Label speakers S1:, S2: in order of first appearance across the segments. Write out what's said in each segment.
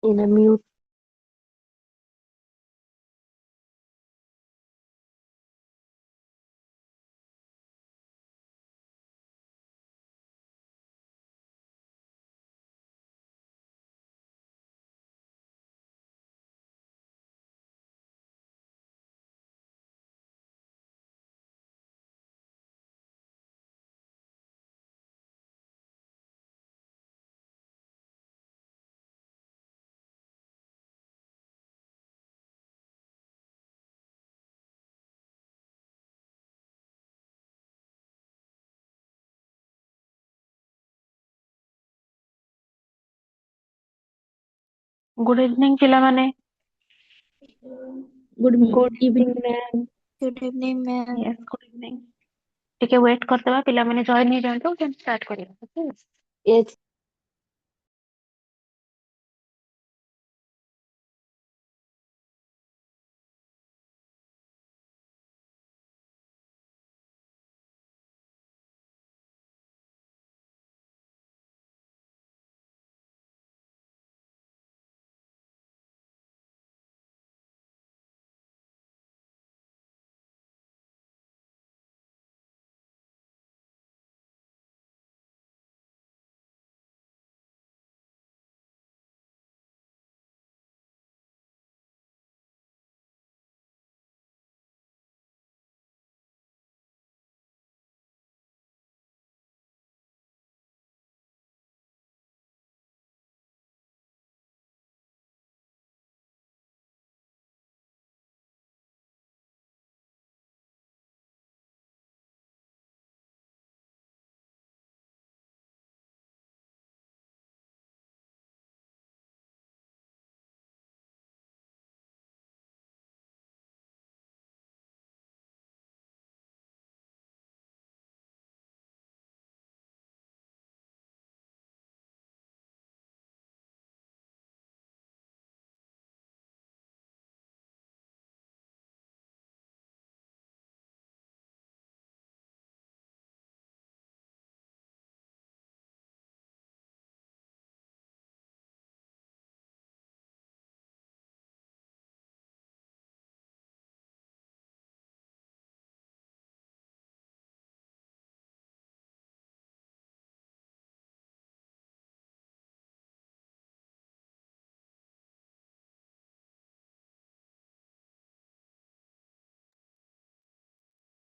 S1: In a mute.
S2: Good evening पिलामाने.
S1: Good evening, ma'am.
S3: Good evening, ma'am.
S2: Yes good evening. टिके wait करदेबा पिलामाने join हे जांतु देन स्टार्ट करिया. ओके.
S1: Yes.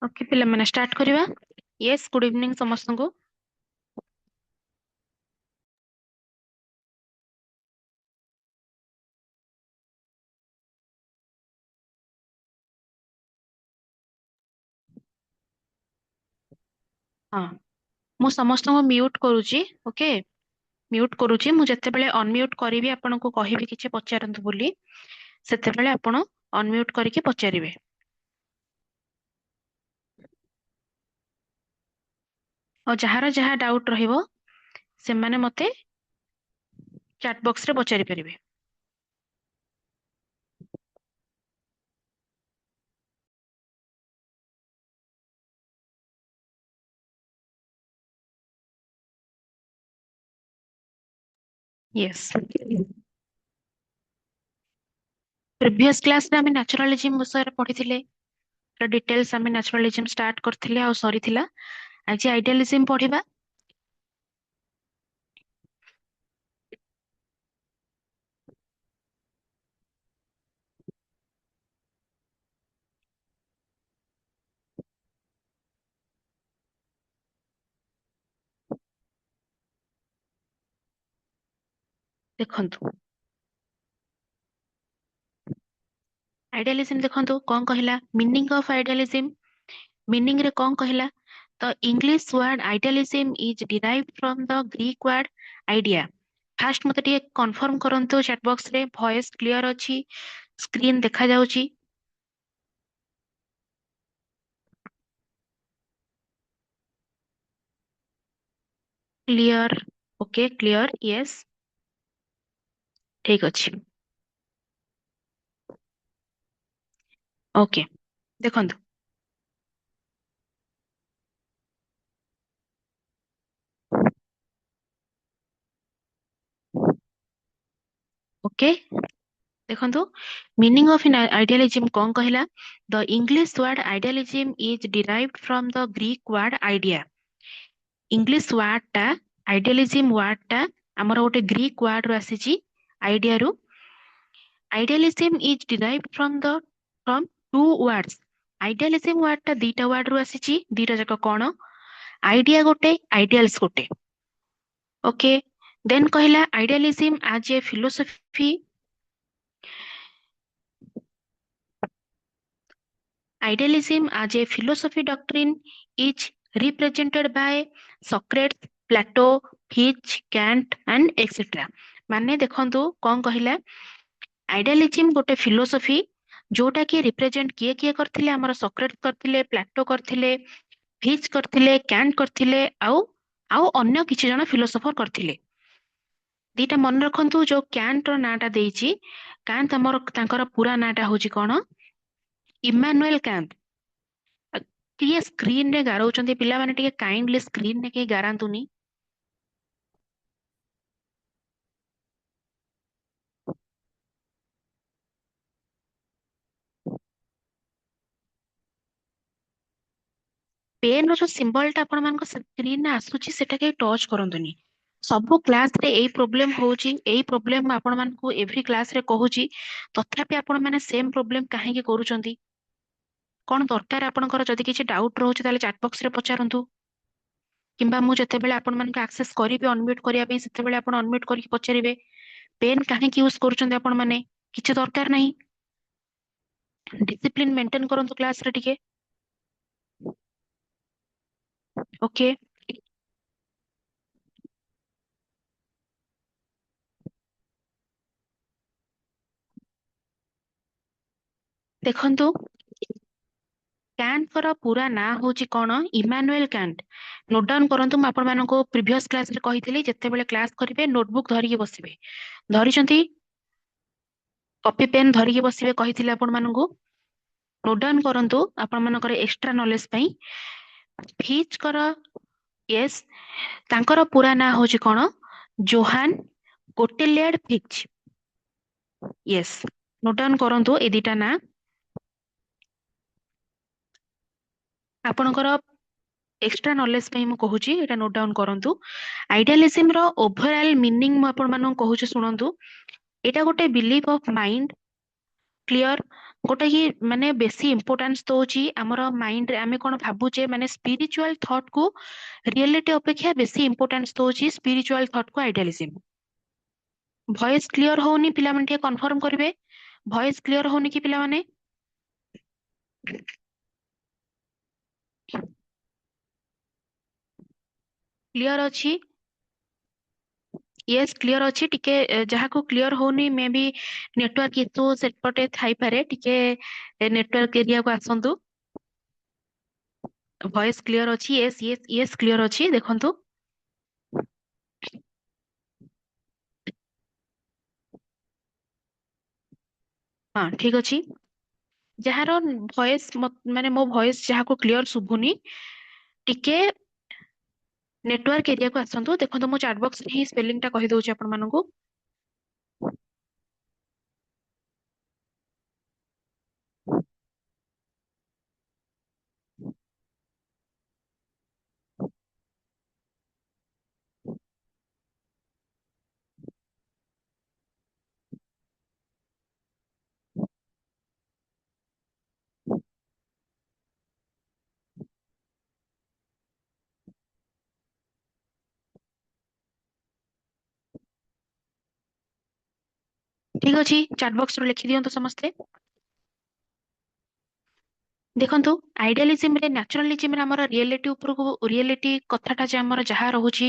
S2: ओके पिलामाने स्टार्ट करिवा. यस गुड इवनिंग समस्त को. हां मु समस्त को म्यूट करूची. ओके म्यूट करूची. मु जत्ते बेले अनम्यूट करिवि आपनको कहिबि किछि पचारंतु बोली सेते बेले आपण अनम्यूट करिके पचारिबे. और जहार जहा डाउट रहिबो से माने मते चैट बॉक्स रे पचारि परिबे. यस प्रीवियस क्लास रे हमें नेचुरलिज्म विषय रे पढ़िथिले. डिटेल्स हमें नेचुरलिज्म स्टार्ट करथिले आ सरीथिला. आज आइडियलिज्म पढ़िबा. देखंतु आइडियलिज्म देखंतु कोन कहला मीनिंग ऑफ आइडियलिज्म. मीनिंग रे कोन कहला तो English word idealism is derived from the Greek word idea. Fast मते टिके कंफर्म करंतु चैट बॉक्स रे वॉइस क्लियर अछि. स्क्रीन देखा जाउची. क्लियर. Okay clear. यस ठीक अछि. ओके देखंतु ओके देखंतु मीनिंग ऑफ इन आइडियलिज्म कौन कहला the English word idealism is derived from the Greek word idea English word टा आइडियलिज्म वर्ड टा हमर गोटे ग्रीक वर्ड रो आसीची आइडिया रू idealism is derived from two words idealism word टा दीटा वर्ड रू आसीची दीटा जाक कोन आइडिया गोटे आइडियल्स गोटे ओके देन कहला idealism as a philosophy Idealism as a philosophy doctrine is represented by Socrates, Plato, Fichte, Kant and etc. माने देखंतु कौन कहिला आइडियलिज्म गोटे फिलोसफी जोटा कि रिप्रेजेंट किए किए करथिले हमर सॉक्रेट करथिले प्लाटो करथिले फिच करथिले कैंट करथिले आउ अन्य किछि जण फिलोसोफर करथिले दीटा मन रखंतु जो कैंट रो नाटा देइछि कैंट हमर तांकर पूरा नाटा होछि कोन इमानुएल कैंट किए स्क्रीन रे गारौचंती पिला माने टिके काइंडली स्क्रीन रे के गारांतुनी पेन रो जो सिंबल टा आपण मानको स्क्रीन रे आसुची सेटा के टच करंतुनी सब क्लास रे एई प्रॉब्लम होउची एई प्रॉब्लम आपण मानको एवरी क्लास रे कहूची तथापि आपण माने सेम प्रॉब्लम काहे के करूचंती कोन दरकार आपणकर जदि किछि डाउट रहउची ताले चैट बॉक्स रे पचारंतु किंबा मु जते बेले आपण मानको एक्सेस करिवे अनम्यूट करिया पे सेते बेले आपण अनम्यूट करिक पचारिवे पेन काहे के यूज करूचंती आपण माने किछि दरकार नाही डिसिप्लिन मेंटेन करंतु क्लास रे टिके ओके देखंतु कैंट कर पूरा ना होची कोन इमानुएल कैंट नोट डाउन करंतु म आपण मानको प्रीवियस क्लास रे कहितली जते बेले क्लास करिवे नोटबुक धरि के बसिबे धरिचंती कॉपी पेन धरि के बसिबे कहितले आपण मानको नोट डाउन करंतु आपण मानकर एक्स्ट्रा नॉलेज पई फिच कर यस तांकर पूरा ना होची कोन जोहान कोटेलियड फिच यस नोट डाउन करंतु ए दिटा ना आपणकर एक्स्ट्रा नॉलेज पे मु कहूची एटा नोट डाउन करंतु आइडियलिज्म रो ओवरऑल मीनिंग मु आपण मानको कहूची सुनंतु एटा गोटे बिलीफ ऑफ माइंड क्लियर गोटे कि माने बेसी इंपोर्टेंस दोची हमर माइंड रे आमे कोन भाबुचे माने स्पिरिचुअल थॉट को रियलिटी अपेक्षा बेसी इंपोर्टेंस दोची स्पिरिचुअल थॉट को आइडियलिज्म वॉइस क्लियर होनी पिला माने कंफर्म करिवे वॉइस क्लियर होनी कि पिला माने क्लियर अछि यस क्लियर अछि टिके जहा को क्लियर होनी मे बी नेटवर्क इशू सेपटे थाई पारे टिके नेटवर्क एरिया को आसंतु वॉइस क्लियर अछि यस यस यस क्लियर अछि देखंतु हां ठीक अछि जहार वॉइस माने मो वॉइस जहा को क्लियर सुभुनी टिके नेटवर्क एरिया को आसंतु देखंतु मो चैट बॉक्स रे ही स्पेलिंग टा कहि दउची आपण मानकू ठीक अछि चैट बॉक्स रे लिखि दियंतु समस्ते देखंतु आइडियलिज्म रे नेचुरलिज्म रे हमर रियलिटी ऊपर को रियलिटी कथाटा जे हमर जहा रहूची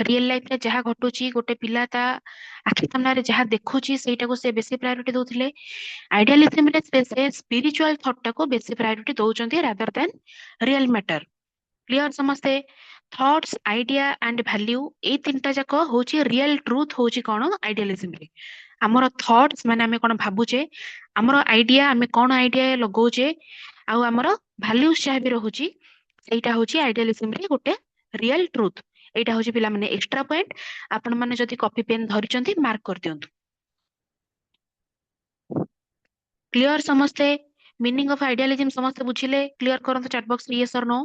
S2: रियल लाइफ रे जहा घटुची गोटे पिला ता आखि सामना रे जहा देखुची सेटा को से बेसी प्रायोरिटी दोथिले आइडियलिज्म रे से स्पिरिचुअल थॉट टा को बेसी प्रायोरिटी दोउचंती rather than real matter clear समस्ते थॉट्स आइडिया एंड वैल्यू ए तीनटा जाक होची रियल ट्रूथ होची कोन आइडियलिज्म रे हमर थॉट्स माने हमें कोन भाबुचे हमर आइडिया हमें कोन आइडिया लगौचे आउ हमर वैल्यूज जहा भी रहूची सेटा होची आइडियलिज्म रे गोटे रियल ट्रूथ एटा होची पिला माने एक्स्ट्रा पॉइंट आपण माने जदी कॉपी पेन धरिचंती मार्क कर दियंतु क्लियर समस्ते मीनिंग ऑफ आइडियलिज्म समस्ते बुझिले क्लियर करंतु चैट बॉक्स रे यस और नो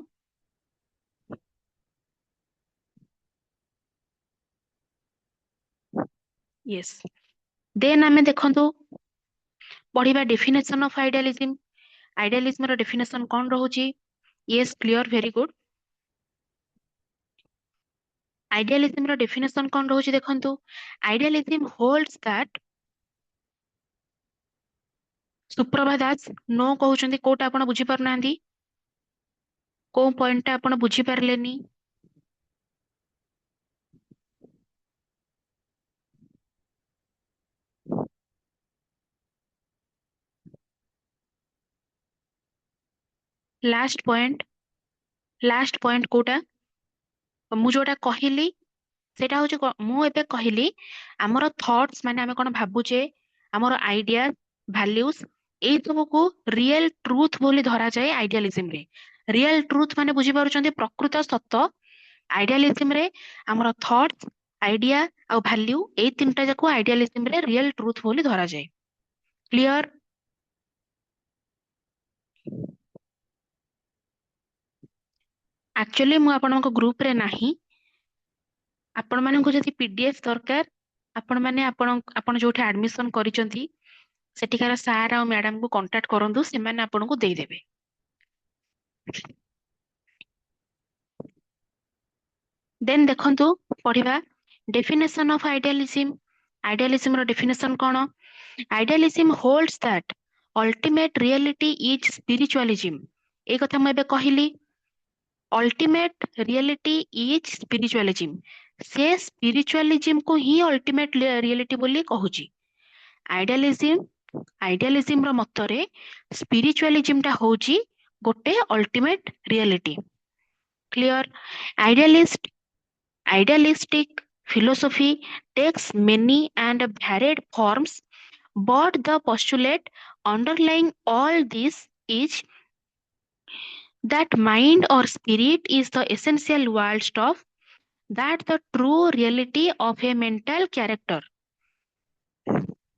S2: यस देन आमे देखंतु पढिबा डेफिनेशन ऑफ आइडियलिज्म आइडियलिज्म रो डेफिनेशन कोन रहउची yes clear very good idealism रो डेफिनेशन कोन रहउची देखंतु idealism holds that Suprabha Das no कहउचंदी कोटा आपण बुझी परनांदी को पॉइंट ता आपण बुझी परलेनी लास्ट पॉइंट कोटा मु जोटा कहिली सेटा होची मु एबे कहिली हमर थॉट्स माने आमे कोन भाबुचे हमर आइडिया वैल्यूज एई सब को रियल ट्रूथ बोली धरा जाए आइडियलिज्म रे रियल ट्रूथ माने बुझी पारुचंदी प्रकृत सत्य आइडियलिज्म रे हमर थॉट्स आइडिया आ वैल्यू एई तीनटा जाको आइडियलिज्म रे रियल ट्रूथ बोली धरा जाए क्लियर एक्चुअली मु आपनको ग्रुप रे नाही आपण माननको जदि पीडीएफ दरकार आपण माने आपण जोठी एडमिशन करिसंती सेठिकार सार आ मैडम को कांटेक्ट करंतु से माने आपनको देई देबे देन देखंतु पढिबा डेफिनेशन ऑफ आइडियलिज्म आइडियलिज्म रो डेफिनेशन कोन idealism holds that ultimate reality is spiritualism ए कथा मैं एबे कहिली अल्टीमेट रियलिटी इज स्पिरिचुअलिज्म से स्पिरिचुअलिज्म को ही अल्टीमेट रियलिटी बोली कहूची आइडियलिज्म रो मतरे स्पिरिचुअलिज्म टा होची गोटे ultimate reality clear idealistic philosophy takes many and varied forms but the postulate underlying all this is that mind or spirit is the essential world stuff that the true reality of a mental character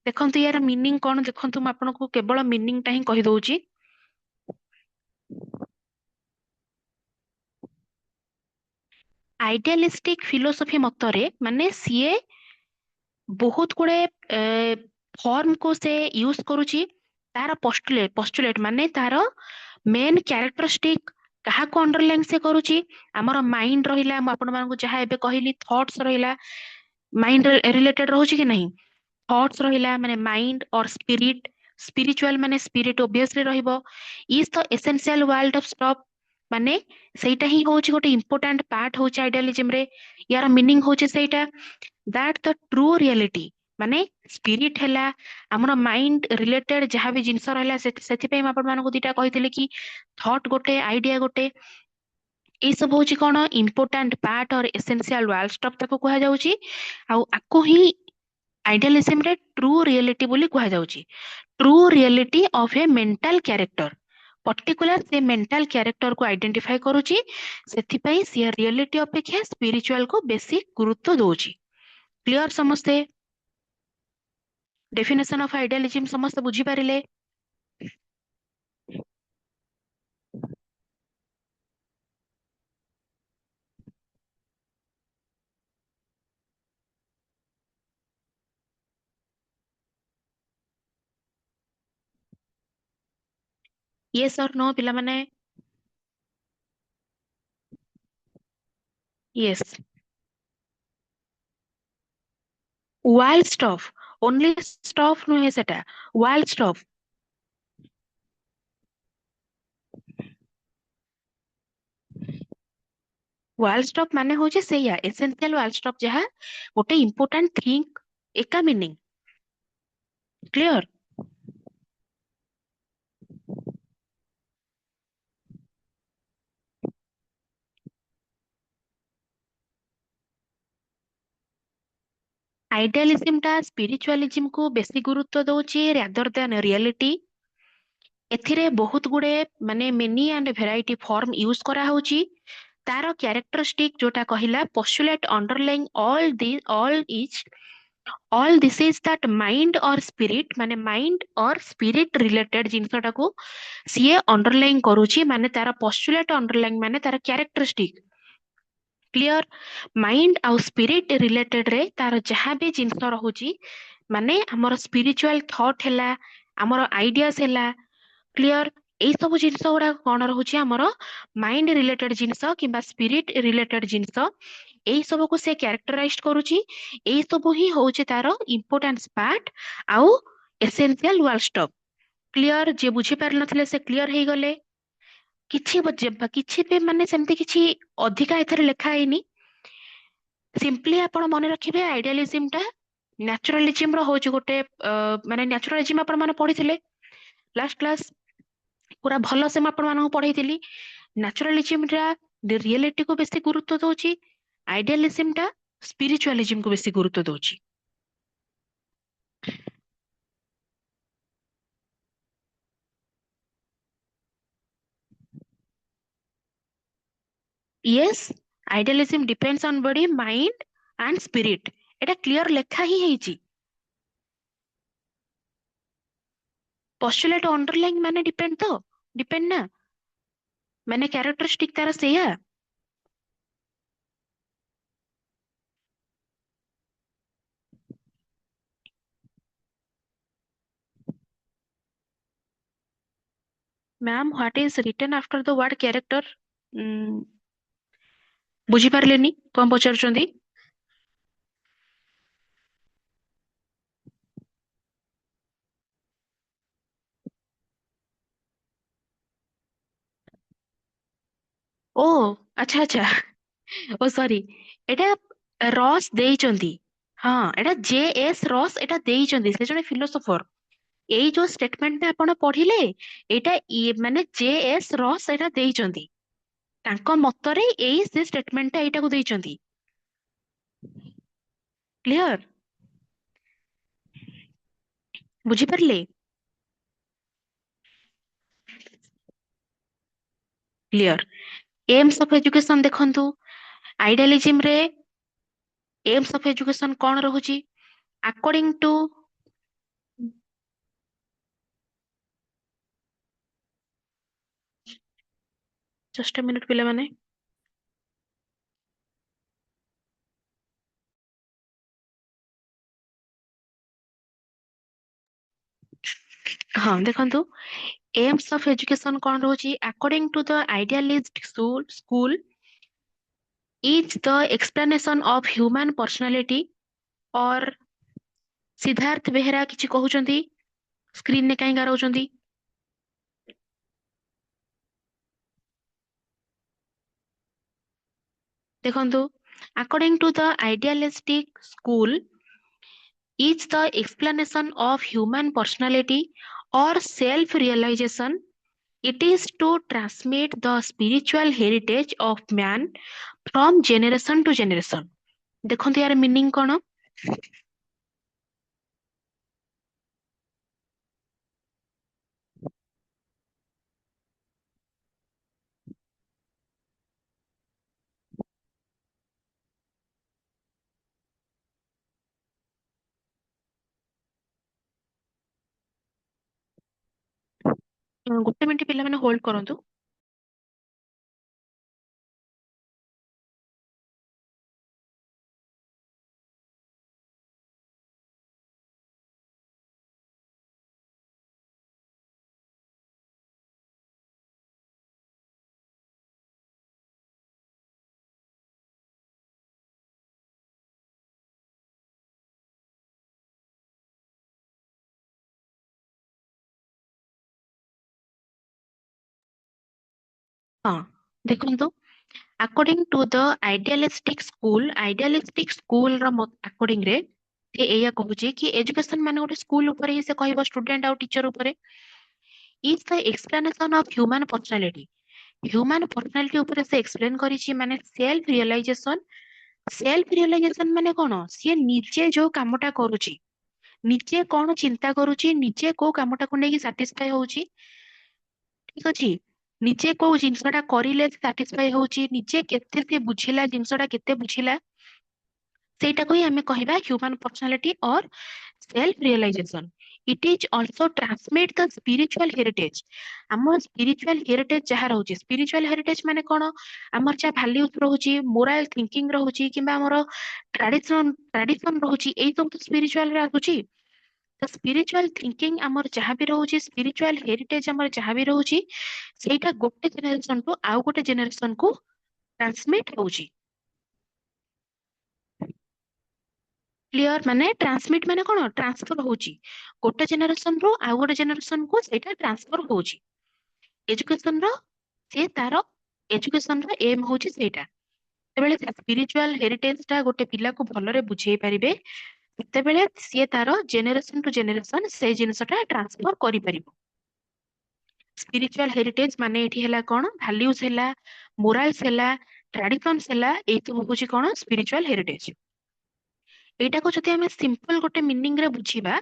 S2: देखंतु यार meaning कोन देखंतु म आपनको केवल meaning टा ही कहि दउची idealistic philosophy मतरे माने CA बहुत गुड़े फॉर्म को से यूज करूची तार पोस्टुलेट माने तार मेन कैरेक्टरिस्टिक कहा को अंडरलाइन से करूची हमर माइंड रहिला हम आपण मानकु जहा एबे कहिली थॉट्स रहिला माइंड रिलेटेड रहूची कि नहीं थॉट्स रहिला माने माइंड और स्पिरिट स्पिरिचुअल माने स्पिरिट ऑब्वियसली रहइबो is the essential world of stuff माने सेटा ही होची गोटे इंपोर्टेंट पार्ट होची आइडियलिज्म रे यार मीनिंग होची सेटा दैट द ट्रू रियलिटी माने स्पिरिट हैला हमर माइंड रिलेटेड जहां भी जिंस रहला सेति पे आपण मानको दिटा कहितले कि थॉट गोटे आइडिया गोटे ए सब होची कोन इंपोर्टेंट पार्ट और एसेंशियल वर्ल्ड स्टॉप ताको कहा जाउची आ आको ही आइडियलिज्म रे ट्रू रियलिटी बोली कहा जाउची true reality of a mental character particular से मेंटल कैरेक्टर को आइडेंटिफाई करूची सेति पई से रियलिटी अपेक्षा स्पिरिचुअल को बेसी गुरुत्व दोची क्लियर समस्ते डेफिनेशन ऑफ आइडियलिज्म समस्त बुझी पारिले यस और नो पिला माने yes wild stuff only stuff नुहे सेटा वाइल्ड स्टफ वाइल्ड स्टफ माने होचे सेया एसेंशियल वाइल्ड स्टफ जहा गोटे इंपोर्टेंट थिंग एका मीनिंग क्लियर आइडियलिज्म टा स्पिरिचुअलिज्म को बेसी गुरुत्व दोची रादर देन रियलिटी एथिरे बहुत गुडे माने many and variety form use करा होची तार कैरेक्टरिस्टिक जोटा कहिला postulate underlying all is all this is that mind or spirit ମାନେ mind or spirit related ଜିନିଷଟା କୁ ସିଏ underline କରୁଛି ମାନେ ତାର postulate underline ମାନେ ତାର characteristic କ୍ଲିୟର ମାଇଣ୍ଡ ଆଉ ସ୍ପିରିଟ ରିଲେଟେଡ ରେ ତାର ଯାହା ବି ଜିନିଷ ରହୁଛି ମାନେ ଆମର ସ୍ପିରିଚୁଆଲ ଥଟ୍ ହେଲା ଆମର ଆଇଡିଆସ ହେଲା କ୍ଲିୟର ଏଇ ସବୁ ଜିନିଷ ଗୁଡାକ କଣ ରହୁଛି ଆମର ମାଇଣ୍ଡ ରିଲେଟେଡ ଜିନିଷ କିମ୍ବା ସ୍ପିରିଟ ରିଲେଟେଡ ଜିନିଷ ଏଇ ସବୁକୁ ସେ କ୍ୟାରେକ୍ଟରାଇଜ କରୁଛି ଏଇ ସବୁ ହିଁ ହଉଛି ତାର ଇମ୍ପୋର୍ଟାନ୍ସ ପାର୍ଟ ଆଉ ଏସେନ୍ସିଆଲ ୱାର୍ଡ ଷ୍ଟଫ୍ କ୍ଲିୟର ଯିଏ ବୁଝିପାରିନଥିଲେ ସେ କ୍ଲିୟର ହେଇଗଲେ କିଛି ବି ମାନେ ସେମିତି କିଛି ଅଧିକା ଏଥିରେ ଲେଖା ହେଇନି ସିମ୍ପଲି ଆପଣ ମନେ ରଖିବେ ଆଇଡିଆଲିଜିମ ଟା ନ୍ୟାଚୁରାଲିଜିମ ର ହଉଛି ଗୋଟେ ମାନେ ନ୍ୟାଚୁରାଲିଜିମ ଆପଣ ମାନେ ପଢିଥିଲେ ଲାଷ୍ଟ କ୍ଲାସ ପୁରା ଭଲ ସେ ମୁଁ ଆପଣ ମାନଙ୍କୁ ପଢେଇଥିଲି ନ୍ୟାଚୁରାଲିଜିମ ଟା ରିଏଲିଟି କୁ ବେଶୀ ଗୁରୁତ୍ୱ ଦଉଛି ଆଇଡିଆଲିଜିମ ଟା ସ୍ପିରିଚୁଆଲିଜିମ କୁ ବେଶୀ ଗୁରୁତ୍ୱ ଦଉଛି yes idealism depends on body mind and spirit ଏଟା କ୍ଲିୟର ଲେଖା ହିଁ ହେଇଛି ପସ୍ଟୁଲେଟ ଅଣ୍ଡରଲାଇନ୍ ମାନେ ଡିପେଣ୍ଡ ନା ମାନେ କ୍ୟାରେକ୍ଟରିଷ୍ଟିକ ତାର ସେଇଆ ma'am what is written after the word character ବୁଝିପାରିଲେନି କଣ ପଚାରୁଛନ୍ତି ଓ ଆଚ୍ଛା ଆଚ୍ଛା ଓ ସରି ଏଟା ରସ୍ ଦେଇଛନ୍ତି ହଁ ଏଟା ଜେ ଏସ୍ ରସ୍ ଏଟା ଦେଇଛନ୍ତି ସେ ଜଣେ ଫିଲୋସୋଫର ଏଇ ଯୋଉ ଷ୍ଟେଟମେଣ୍ଟଟା ଆପଣ ପଢିଲେ ଏଇଟା ମାନେ ଜେ ଏସ୍ ରସ୍ ଏଟା ଦେଇଛନ୍ତି ତାଙ୍କ ମତରେ ଏଇ ସେ ଷ୍ଟେଟମେଣ୍ଟଟା ଏଇଟାକୁ ଦେଇଛନ୍ତି କ୍ଲିୟର ବୁଝିପାରିଲେ କ୍ଲିୟର ଏମ୍ସ ଅଫ ଏଜୁକେସନ ଦେଖନ୍ତୁ ଆଇଡିଆଲିଜିମ ରେ ଏମ୍ସ ଅଫ ଏଜୁକେସନ କଣ ରହୁଛି ଆକର୍ଡିଂ ଟୁ ଜଷ୍ଟ ମିନିଟ ପିଲାମାନେ ହଁ ଦେଖନ୍ତୁ ଏମ୍ସ ଅଫ ଏଜୁକେସନ କଣ ରହୁଛି according to the idealist school is the explanation of human personality or Siddharth Behera କିଛି କହୁଛନ୍ତି ସ୍କ୍ରିନରେ କାହିଁ ଗାରଉଛନ୍ତି ଦେଖନ୍ତୁ according to the idealistic school is the explanation of human personality or self realization it is to transmit the spiritual heritage of man from generation to generation ଦେଖନ୍ତୁ ୟାର meaning କଣ ଗୋଟେ minute ପିଲାମାନେ hold କରନ୍ତୁ ହଁ ଦେଖନ୍ତୁ according to the idealistic school ର according ରେ ସେ ଏଇଆ କହୁଛି କି ଏଜୁକେସନ ମାନେ ଗୋଟେ ସ୍କୁଲ ଉପରେ ହିଁ ସେ କହିବ ଷ୍ଟୁଡେଣ୍ଟ ଆଉ ଟିଚର ଉପରେ is the explanation of human personality human personality ଉପରେ ସେ ଏକ୍ସପ୍ଲେନ କରିଛି ମାନେ ସେଲ୍ଫ ରିଅଲାଇଜେସନ ମାନେ କଣ ସିଏ ନିଜେ ଯୋଉ କାମଟା କରୁଛି ନିଜେ କଣ ଚିନ୍ତା କରୁଛି ନିଜେ କୋଉ କାମଟାକୁ ନେଇକି ସାଟିସ୍ଫାଇ ହଉଛି ଠିକ ଅଛି ନିଜେ କୋଉ ଜିନିଷଟା କରିଲେ ସାଟିସ୍ଫାଇ ହଉଛି ନିଜେ କେତେ ସେ ବୁଝିଲା ଜିନିଷଟା କେତେ ବୁଝିଲା ସେଇଟାକୁ ହିଁ ଆମେ କହିବା human personality or self realization. It is also transmit the spiritual heritage. ଆମ spiritual heritage ଯାହା ରହୁଛି, spiritual heritage ମାନେ କଣ, ଆମର ଯାହା values ରହୁଛି, moral thinking ରହୁଛି, କିମ୍ବା ଆମର tradition ରହୁଛି, ଏଇ ସବୁ ତ spiritual ରେ ଆସୁଛି। ତ spiritual thinking ଆମର ଯାହା ବି ରହୁଛି, spiritual heritage ଆମର ଯାହା ବି ରହୁଛି, ସେଇଟା ଗୋଟେ generation ରୁ ଆଉ ଗୋଟେ generation କୁ transmit ହଉଛି। କ୍ଲିୟର, ମାନେ ଟ୍ରାନ୍ସମିଟ ମାନେ କଣ, ଟ୍ରାନ୍ସଫର ହଉଛି, ଗୋଟେ ଜେନେରେସନ ରୁ ଆଉ ଗୋଟେ ଜେନେରେସନ କୁ ସେଇଟା ଟ୍ରାନ୍ସଫର ହଉଛି। ଏଜୁକେସନ ର, ସେ ତାର ଏଜୁକେସନ ର ଏମ୍ ହଉଛି ସେଇଟା। ଯେତେବେଳେ ସ୍ପିରିଚୁଆଲ ହେରିଟେଜ ଟା ଗୋଟେ ପିଲାକୁ ଭଲରେ ବୁଝେଇ ପାରିବେ, ସେତେବେଳେ ସିଏ ତାର ଜେନେରେସନ ଟୁ ଜେନେରେସନ ସେଇ ଜିନିଷଟା ଟ୍ରାନ୍ସଫର କରିପାରିବ। ସ୍ପିରିଚୁଆଲ ହେରିଟେଜ ମାନେ ଏଠି ହେଲା କଣ, ଭାଲ୍ୟୁଜ ହେଲା, ମୋରାଲସ ହେଲା, ଟ୍ରାଡିସନ୍ସ ହେଲା, ଏଇ ସବୁ ହଉଛି କଣ ସ୍ପିରିଚୁଆଲ ହେରିଟେଜ। ଏଇଟାକୁ ଯଦି ଆମେ ସିମ୍ପଲ ଗୋଟେ ମିନିଂ ରେ ବୁଝିବା,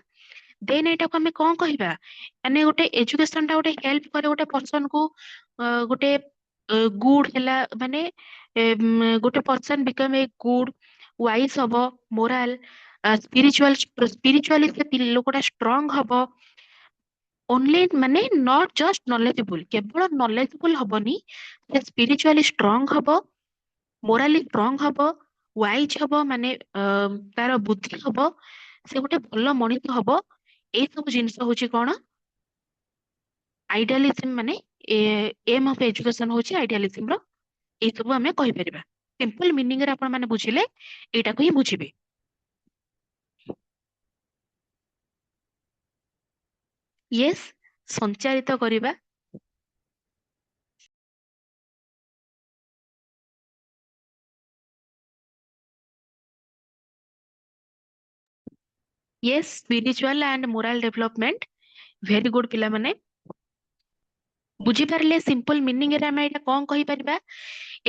S2: ଦେନ୍ ଏଇଟାକୁ ଆମେ କଣ କହିବା, ମାନେ ଗୋଟେ ଏଜୁକେସନ ଟା ଗୋଟେ ହେଲ୍ପ କରେ ଗୋଟେ ପର୍ସନ କୁ, ଗୋଟେ ଗୁଡ ହେଲା, ମାନେ ଗୋଟେ ପର୍ସନ ବିକମ୍ ଏ ଗୁଡ ୱାଇଜ ହବ, ମୋରାଲ ସ୍ପିରିଚୁଆଲି ସେ ଲୋକଟା ଷ୍ଟ୍ରଙ୍ଗ ହବ। ଓନଲି ମାନେ ନଟ୍ ଜଷ୍ଟ ନଲେଜେବୁଲ, କେବଳ ନଲେଜେବୁଲ ହବନି, ସେ ସ୍ପିରିଚୁଆଲି ଷ୍ଟ୍ରଙ୍ଗ ହବ, ମୋରାଲି ଷ୍ଟ୍ରଙ୍ଗ ହବ, ୱାଇଜ ହବ, ମାନେ ତାର ବୁଦ୍ଧି ହବ, ସେ ଗୋଟେ ଭଲ ମଣିଷ ହବ। ଏଇ ସବୁ ଜିନିଷ ହଉଛି କଣ, ଆଇଡିଆଲିଜିମ, ମାନେ ଏମ୍ ଅଫ ଏଜୁକେସନ ହଉଛି ଆଇଡିଆଲିଜିମ ର। ଏଇ ସବୁ ଆମେ କହିପାରିବା। ସିମ୍ପଲ ମିନିଂ ରେ ଆପଣ ମାନେ ବୁଝିଲେ ଏଇଟାକୁ ହିଁ ବୁଝିବେ। ୟେସ୍, ସଞ୍ଚାରିତ କରିବା। Yes, spiritual and moral development. Very good ପିଲାମାନେ, ବୁଝିପାରିଲେ ସିମ୍ପଲ ମିନିଂ ରେ ଆମେ ଏଇଟା କଣ କହିପାରିବା।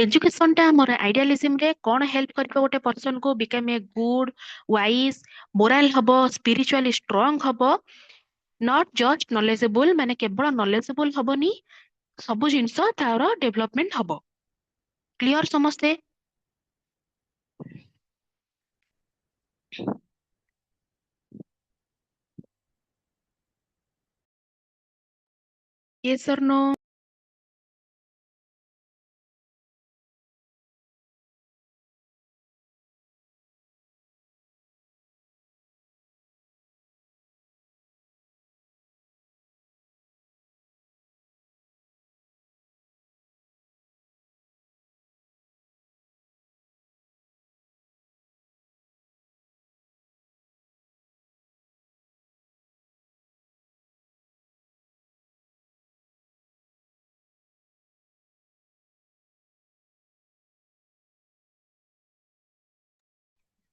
S2: ଏଜୁକେସନ ଟା ଆମର ଆଇଡିଆଲିଜିମ ରେ କଣ ହେଲ୍ପ କରିବ ଗୋଟେ ପର୍ସନ କୁ ବିକମ୍ ଏ ଗୁଡ ୱାଇଜ, ମୋରାଲ ହବ, ସ୍ପିରିଚୁଆଲି ଷ୍ଟ୍ରଙ୍ଗ ହବ, ନଟ୍ ଜଷ୍ଟ ନଲେଜେବୁଲ, ମାନେ କେବଳ ନଲେଜେବୁଲ ହବନି, ସବୁ ଜିନିଷ ତାର ଡେଭଲପମେଣ୍ଟ ହବ। କ୍ଲିୟର ସମସ୍ତେ? Yes or no?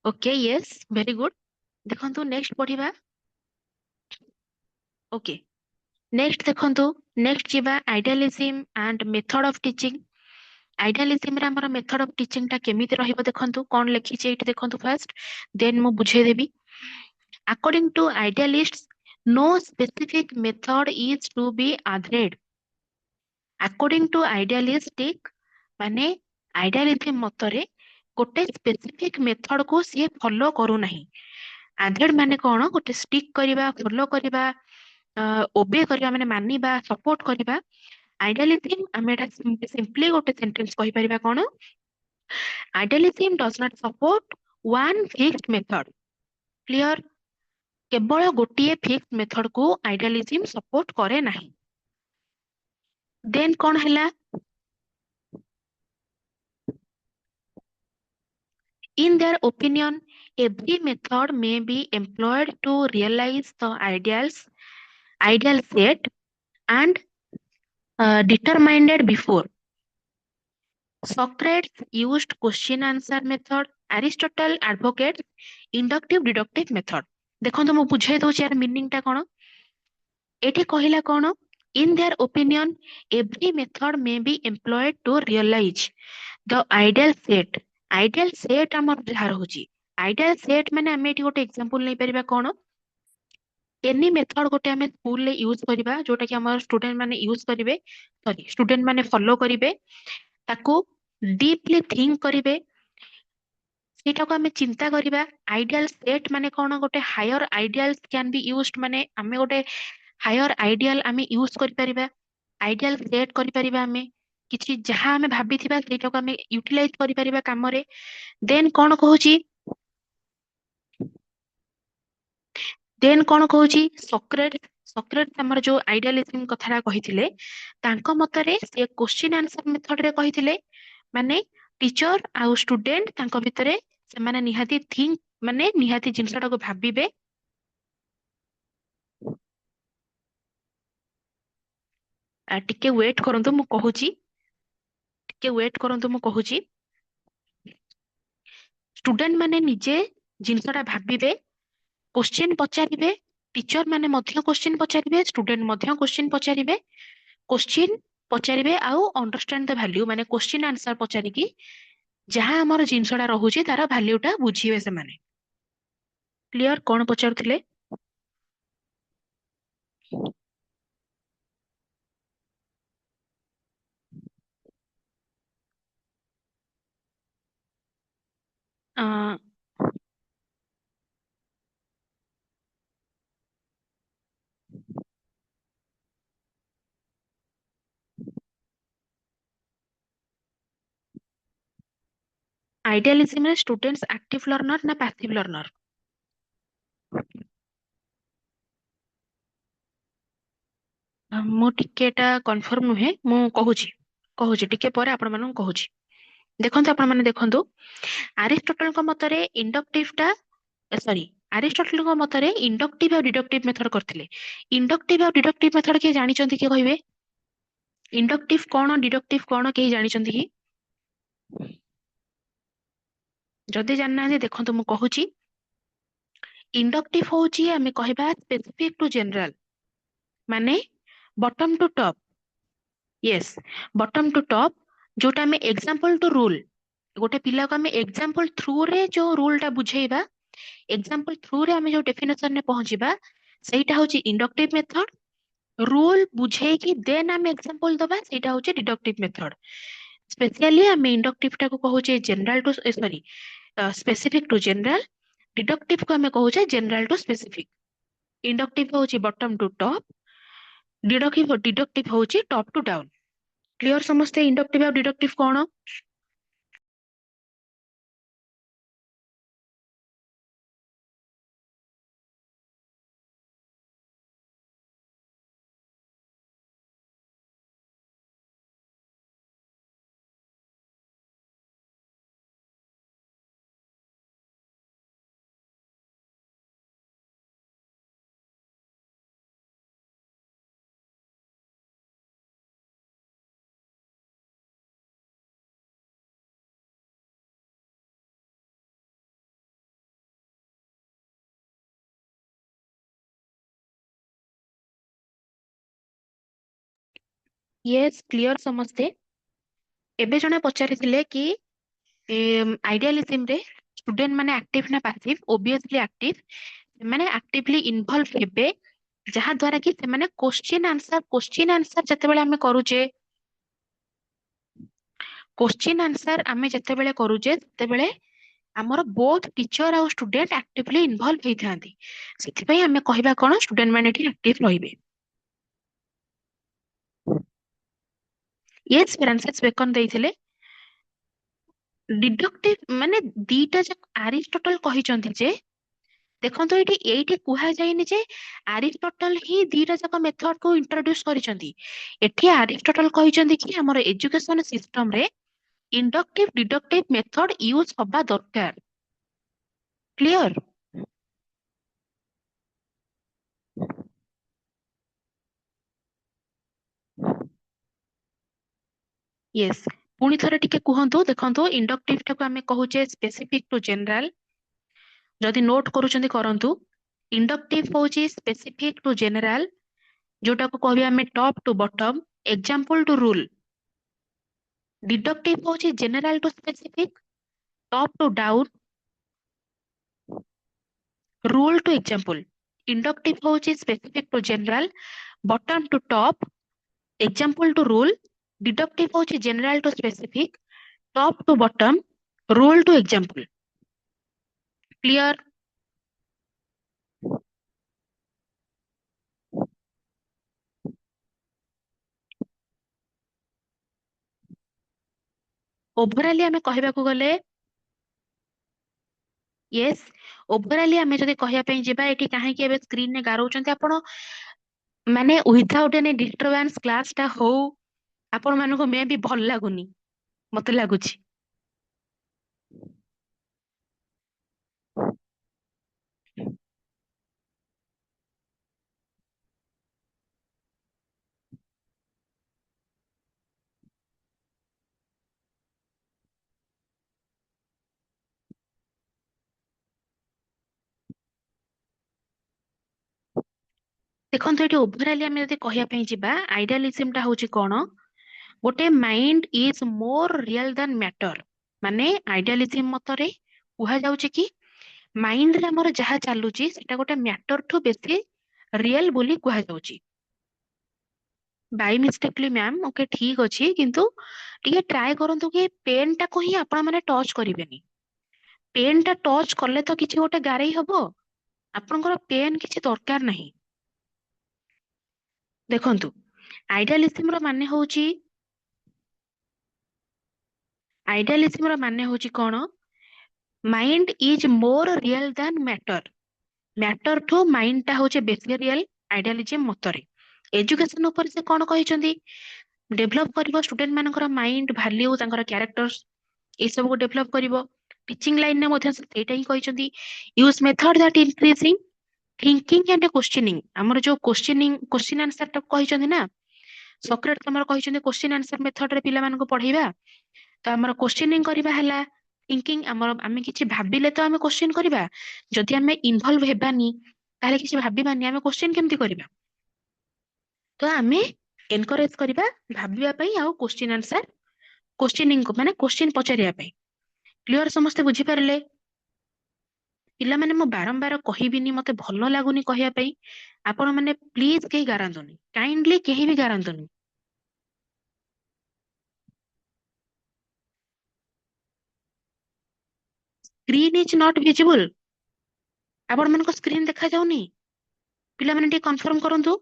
S2: Okay, yes, very good. ଦେଖନ୍ତୁ ନେକ୍ସଟ ପଢିବା। ଓକେ, ନେକ୍ସଟ ଦେଖନ୍ତୁ, ନେକ୍ସଟ ଯିବା ଆଇଡିଆଲିଜିମ ଆଣ୍ଡ ମେଥଡ ଅଫ ଟିଚିଂ। ଆଇଡିଆଲିଜିମ ରେ ଆମର ମେଥଡ ଅଫ ଟିଚିଂ ଟା କେମିତି ରହିବ ଦେଖନ୍ତୁ, କଣ ଲେଖିଛି ଏଇଠି ଦେଖନ୍ତୁ ଫାର୍ଷ୍ଟ, ଦେନ୍ ମୁଁ ବୁଝେଇଦେବି। According to idealists, no specific method is to be adhered. According to idealistic, ମାନେ ଆଇଡିଆଲିଜିମ ମତରେ ଗୋଟେ ସ୍ପେସିଫିକ ମେଥଡ କୁ ସିଏ ଫଲୋ କରୁନାହିଁ। ଆଡେଡ ମାନେ କଣ, ଗୋଟେ ଷ୍ଟିକ୍ କରିବା, ଫଲୋ କରିବା, ଓବେ କରିବା, ମାନେ ମାନିବା, ସପୋର୍ଟ କରିବା। ଆଇଡିଆଲିଜିମ, ଆମେ ଏଟା ସିମ୍ପଲି ଗୋଟେ ସେଣ୍ଟେନ୍ସ କହିପାରିବା କଣ, idealism does not support one fixed method. Clear, କେବଳ ଗୋଟିଏ ଫିକ୍ସ ମେଥଡ କୁ ଆଇଡିଆଲିଜିମ ସପୋର୍ଟ କରେ ନାହିଁ। ଦେନ୍ କଣ ହେଲା, in their opinion, every method may be employed to realize the ideal set and determined before. Socrates used question answer method. Aristotle advocates inductive deductive method. ଦେଖନ୍ତୁ ମୁଁ ବୁଝେଇ ଦଉଛି ୟାର ମିନିଂ ଟା କଣ। ଏଠି କହିଲା କଣ, in their opinion, every method may be employed to realize the ideal set. Ideal set ଆମର ଯାହା ରହୁଛି, ideal set ମାନେ ଆମେ ଏଠି ଗୋଟେ ଏକ୍ସାମ୍ପଲ ନେଇପାରିବା କଣ, ଏନି ମେଥଡ ଗୋଟେ ଆମେ ସ୍କୁଲରେ ୟୁଜ କରିବା, ଯୋଉଟା କି ଆମର ଷ୍ଟୁଡେଣ୍ଟ ମାନେ ୟୁଜ କରିବେ, ସରି ଷ୍ଟୁଡେଣ୍ଟ ମାନେ ଫଲୋ କରିବେ, ତାକୁ ଡିପଲି ଥିଙ୍କ କରିବେ, एटा को हमें चिंता करिबा आइडियल सेट माने कोन गोटे higher ideals can be used माने हमें गोटे हायर आइडियल हमें यूज करि परिबा आइडियल सेट करि परिबा हमें किछि जहा हमें भाबिथिबा सेटा को हमें यूटिलाइज करि परिबा काम रे देन कोन कहूची सॉक्रेट सॉक्रेट हमर जो आइडियलिज्म कथारा कहिथिले तांको मतरे से क्वेश्चन आंसर मेथड रे कहिथिले माने टीचर आ स्टूडेंट तांको भितरे से माने निहाती थिंक माने निहाती जिंसटा को भाबिबे टिके वेट करंतु मु कहूची टिके वेट करंतु मु कहूची स्टूडेंट माने निजे जिंसटा भाबिबे क्वेश्चन पचारिबे टीचर माने मध्य क्वेश्चन पचारिबे स्टूडेंट मध्य क्वेश्चन पचारिबे क्वेश्चन पचारिबे आउ अंडरस्टैंड द वैल्यू माने क्वेश्चन आंसर पचारिकी जहाँ हमर जिंसटा रहुची तार वैल्यूटा बुझीबे से माने क्लियर कोन पचारुथिले आइडियलिज्म रे स्टूडेंट्स एक्टिव लर्नर ना पैसिव लर्नर मु टिके टा कंफर्म नुहे मु कहूची कहूची टिके परे आपण मानन कहूची देखंतु आपण माने देखंतु अरिस्टोटल को मतरे इंडक्टिव टा सॉरी अरिस्टोटल को मतरे इंडक्टिव और डिडक्टिव मेथड करथिले इंडक्टिव और डिडक्टिव मेथड के जानि चंती के कहबे इंडक्टिव कोन डिडक्टिव कोन के जानि चंती कि जदि जानना जे देखंतु मु कहूची इंडक्टिव होची हमें कहबा स्पेसिफिक टू जनरल माने bottom to top yes bottom to top जोटा हमें एग्जांपल टू रूल गोटे पिला को हमें एग्जांपल थ्रू रे जो रूल टा बुझेइबा एग्जांपल थ्रू रे हमें जो डेफिनेशन ने पहुंचीबा सेटा होची इंडक्टिव मेथड रूल बुझे कि देन हमें एग्जांपल दबा सेटा होची डिडक्टिव मेथड स्पेशली हमें इंडक्टिव टा को कहूचे general to sorry specific to general deductive को हमें कहूचे जनरल टू स्पेसिफिक इंडक्टिव होची बॉटम टू टॉप डिडक्टिव होची टॉप टू डाउन क्लियर समस्ते इंडक्टिव और डिडक्टिव कोन यस क्लियर समस्ते एबे जने पचारिथिले कि आइडियलिज्म रे स्टूडेंट माने एक्टिव ना पैसिव ओबियसली एक्टिव माने एक्टिवली इन्वॉल्व हेबे जहा द्वारा कि से माने क्वेश्चन आंसर जते बेले हमें करूचे क्वेश्चन आंसर हमें जते बेले करूचे तते बेले हमर बोथ टीचर और स्टूडेंट एक्टिवली इन्वॉल्व हेई थांती सेति पई हमें कहबा कोन स्टूडेंट माने ठी एक्टिव रहिबे यस फ्रांसिस बेकन देइथिले डिडक्टिव माने दीटा एरिस्टोटल कहिचंती जे देखंतु एठी कुहा जायनि जे एरिस्टोटल ही दीटा जक मेथड को इंट्रोड्यूस करिसंती एठी एरिस्टोटल कहिचंती कि हमर एजुकेशन सिस्टम रे इंडक्टिव डिडक्टिव मेथड यूज होबा दरकार क्लियर यस पुनी थरे टिके कुहंतु देखंतु इंडक्टिव टा को हमें कहूचे स्पेसिफिक टू जनरल जदि नोट करूचंती करंतु इंडक्टिव होची स्पेसिफिक टू जनरल जोटा को कहबे हमें top to bottom example to rule deductive होची general to specific top to down rule to example inductive होची specific to general bottom to top example to rule deductive होची general to specific top to bottom rule to example clear? ओवराली आमे कहबाकू गले yes, ओवराली आमे जदि कहया पई जिबा एठी काहे कि एबे स्क्रीन ने गारौचंती आपण माने विदाउट एनी डिस्टरबेंस क्लास टा हो आपण मानको मे भी भल लागुनी मते लागुची। देखंतु एठी ओवराली आमे जदि कहया पई जिबा आइडियलिज्म टा होची कोन गोटे mind is more real than matter. माने आइडियलिज्म मतरे कुहा जाउची कि माइंड रे हमर जहा चालुची सेटा गोटे मैटर ठू बेसी रियल बोली कुहा जाउची। बाय मिस्टेकली मैम ओके ठीक अछि किंतु टिके ट्राई करंतु कि पेन टा को ही आपण माने टच करिवेनी। पेन टा टच करले तो किछि गोटे गारेई हबो, आपनकर पेन किछि दरकार नाही। देखंतु आइडियलिज्म रो माने होउची आइडियलिज्म रो माने होउची कोन mind is more real than matter. Matter ठू माइंड टा होचे बेसी रियल आइडियलिज्म मतरे। एजुकेशन ऊपर से कोन कहिसंती डेभलप करिवो स्टूडेंट मानकर माइंड वैल्यू तांकर कैरेक्टर्स ए सब को डेभलप करिवो। टीचिंग लाइन ने मध्ये एटा ही कहिसंती use method that increasing thinking and questioning. हमर जो क्वेश्चन आंसर टा कहिसंती ना सॉक्रेट तमर कहिसंती क्वेश्चन आंसर मेथड रे पिला मानको पढाइबा तो हमर क्वेश्चनिंग करिबा हला थिंकिंग हमर आमे किछि भाबिले तो आमे क्वेश्चन करिबा जदि आमे इन्वॉल्व हेबानी ताले किछि भाबिबानी आमे क्वेश्चन केमति करिबा तो आमे एनकरेज करिबा भाबिबा पई आ क्वेश्चन आंसर क्वेश्चनिंग को माने क्वेश्चन पचारिया पई। क्लियर समस्त बुझी पारले? पिला माने मो बारंबार कहिबिनी मते भलो लागुनी कहिया पई आपण माने प्लीज केही गारांतुनी काइंडली केही भी गारांतुनी। स्क्रीन इज नॉट विजिबल आपण मानको स्क्रीन देखा जाउनी पिला माने टी कंफर्म करंतु।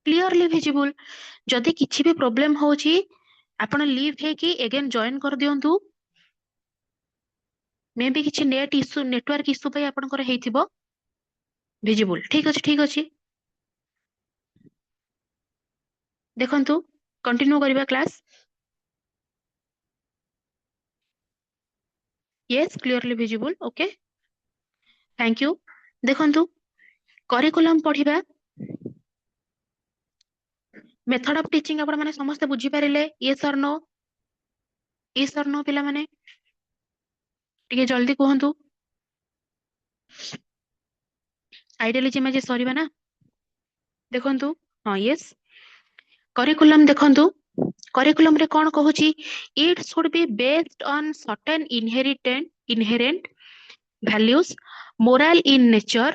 S2: क्लियरली विजिबल जदि किछि भी प्रॉब्लम होउची आपण लीव हे कि अगेन जॉइन कर दियंतु। मे बी किछि नेट इश्यू नेटवर्क इश्यू पई आपनकर हेइथिबो। विजिबल ठीक अछि ठीक अछि। देखंतु कंटिन्यू करिबा class. Yes clearly visible okay thank you. देखंतु करिकुलम पढिबा मेथड ऑफ टीचिंग आपण माने समस्त बुझी पारिले यस और नो? यस और नो पिला माने टिके जल्दी कहंतु। आइडियलिज्म जे सरीबा ना देखंतु हां यस करिकुलम देखंतु करिकुलम रे कोन कहूची it should be based on certain inherent values moral in nature।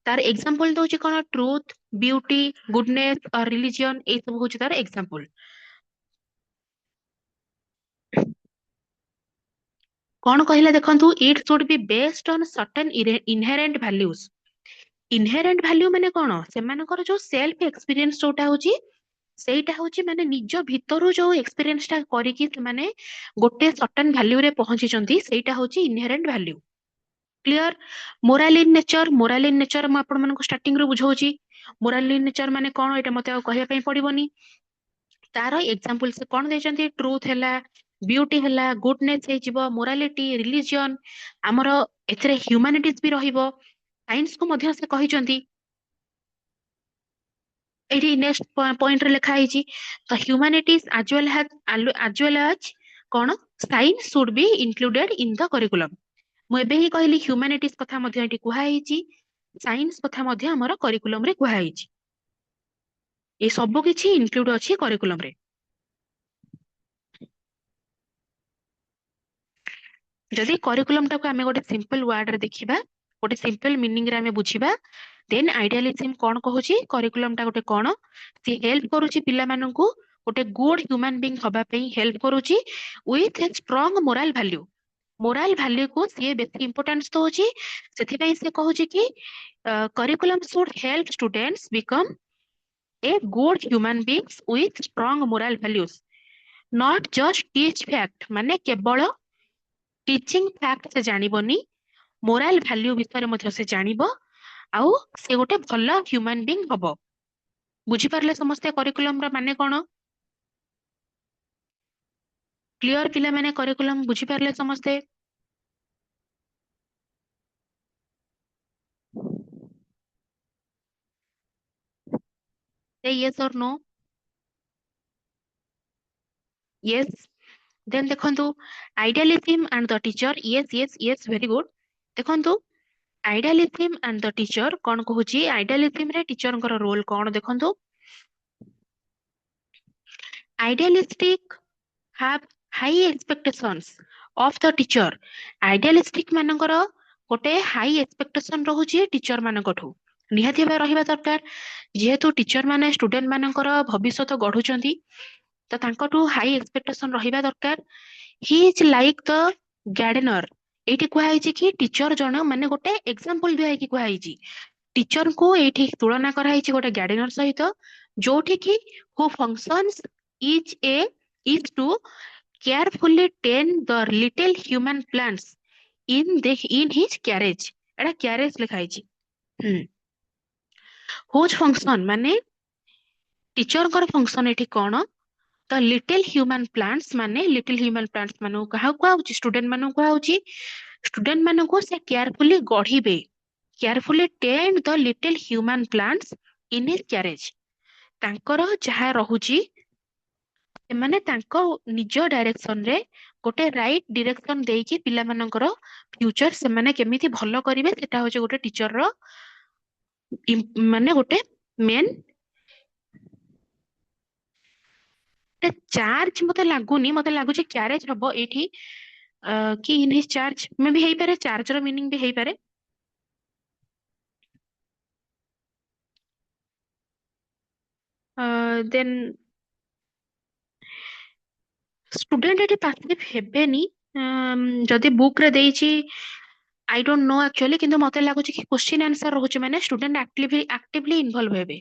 S2: तार एग्जांपल दउची कोन ट्रुथ ब्यूटी गुडनेस और रिलीजन ए सब होची तार एग्जांपल। कोन कहिला देखंतु it should be based on certain inherent values। Inherent value माने कोन सेमानकर जो सेल्फ एक्सपीरियंस जोटा होची ସେଇଟା ହଉଛି ମାନେ ନିଜ ଭିତରୁ ଯୋଉ ଏକ୍ସପିରିଏନ୍ସ ଟା କରିକି ସେମାନେ ଗୋଟେ ସର୍ଟନ ଭ୍ୟାଲ୍ୟୁ ରେ ପହଞ୍ଚିଛନ୍ତି ସେଇଟା ହଉଛି ଇନହେରେଣ୍ଟ ଭ୍ୟାଲ୍ୟୁ। କ୍ଲିୟର? ମୋରାଲ ଇନ ନେଚର ମୁଁ ଆପଣମାନଙ୍କୁ ଷ୍ଟାର୍ଟିଂ ରୁ ବୁଝଉଛି। ମୋରାଲ ଇନ ନେଚର ମାନେ କଣ ଏଇଟା ମତେ ଆଉ କହିବା ପାଇଁ ପଡିବନି। ତାର ଏକ୍ସାମ୍ପଲ ସେ କଣ ଦେଇଛନ୍ତି ଟ୍ରୁଥ ହେଲା ब्यूटी ହେଲା गुडनेस ହେଇଯିବ मोरालिटी रिलीजन ଆମର ଏଥିରେ ହ୍ୟୁମାନିଟିଜ ବି ରହିବ ସାଇନ୍ସ କୁ ମଧ୍ୟ ସେ କହିଛନ୍ତି। ଏଠି ନେକ୍ସଟ ପଏଣ୍ଟ ରେ ଲେଖା ହେଇଛି ତ ହ୍ୟୁମାନିଟିଜ as well as କଣ science should be included in the curriculum। ମୁଁ ଏବେ ହିଁ କହିଲି ହ୍ୟୁମାନିଟିଜ କଥା ମଧ୍ୟ ଏଠି କୁହାଯାଇଛି ସାଇନ୍ସ କଥା ମଧ୍ୟ ଆମର କରିକୁଲମ ରେ କୁହାଯାଇଛି। ଏ ସବୁ କିଛି ଇନକ୍ଲୁଡ ଅଛି କରିକୁଲମ ରେ। ଯଦି କରିକୁଲମ ଟାକୁ ଆମେ ଗୋଟେ ସିମ୍ପଲ ୱାର୍ଡ ରେ ଦେଖିବା गोटे सिंपल मीनिंग रे आमे बुझिबा देन आइडियालिज्म कोन कहूची करिकुलम टा गोटे कोन सी हेल्प करूची पिला माननकु गोटे गुड ह्यूमन बीइंग हबा पई हेल्प करूची with a strong morale value को सी बेसी इंपोर्टेंस दउची सेथि पई से कहूची कि curriculum should help students become a good human beings with strong morale values not just teach fact माने केवल टीचिंग फैक्ट से जानिबोनी मोराल वैल्यू विषय मध्ये से जानिबो आउ से गोटे भल ह्यूमन बीइंग हबो बुझी पारले समस्ते करिकुलम रा माने कोन क्लियर पिला माने करिकुलम बुझी पारले समस्ते से यस और नो यस देन देखंतु idealism and the teacher yes yes yes very good देखंतु आइडियलिज्म एंड द टीचर कोन कहूची आइडियलिज्म रे टीचर कर रोल कोन देखंतु idealistic have high expectations of the teacher idealistic मानकर गोटे हाई एक्सपेक्टेशन रहुची टीचर मानकठू निहाती भाव रहिबा दरकार जेहेतु टीचर माने स्टूडेंट मानकर भविष्य गढ़ुचंती तो तांकठू हाई एक्सपेक्टेशन रहिबा दरकार he is like the gardener एठी कुहाइची कि टीचर जण माने गोटे एग्जांपल दिया कि कुहाइची टीचर को एठी तुलना कराइची गोटे गार्डनर सहित जोठी कि who functions is a is to carefully tend the little human plants in his carriage Etah carriage लिखाइची whose function माने टीचर कर फंक्शन एठी कोन द लिटिल ह्यूमन प्लांट्स माने लिटिल ह्यूमन प्लांट्स मानु कहा कुआउची स्टूडेंट मानु कुआउची स्टूडेंट मानु को से केयरफुली गढ़िबे carefully tend the little human plants in his charge तांकर जहा रहुची माने तांको निज डायरेक्शन रे गोटे राइट डायरेक्शन देकी पिला मानकर फ्यूचर से माने केमिति भलो करिवे सेटा होचे गोटे टीचर रो माने गोटे मेन चार्ज मते लागुची कैरेज हबो एठी कि इन हिज चार्ज मे भी हेई पारे चार्ज रो मीनिंग भी हेई पारे देन स्टूडेंट एठी पासिव हेबेनी जदि बुक रे देइची आई डोंट नो एक्चुअली किंतु मते लागुची कि क्वेश्चन आंसर रहउची माने स्टूडेंट एक्टिवली इन्वॉल्व हेबे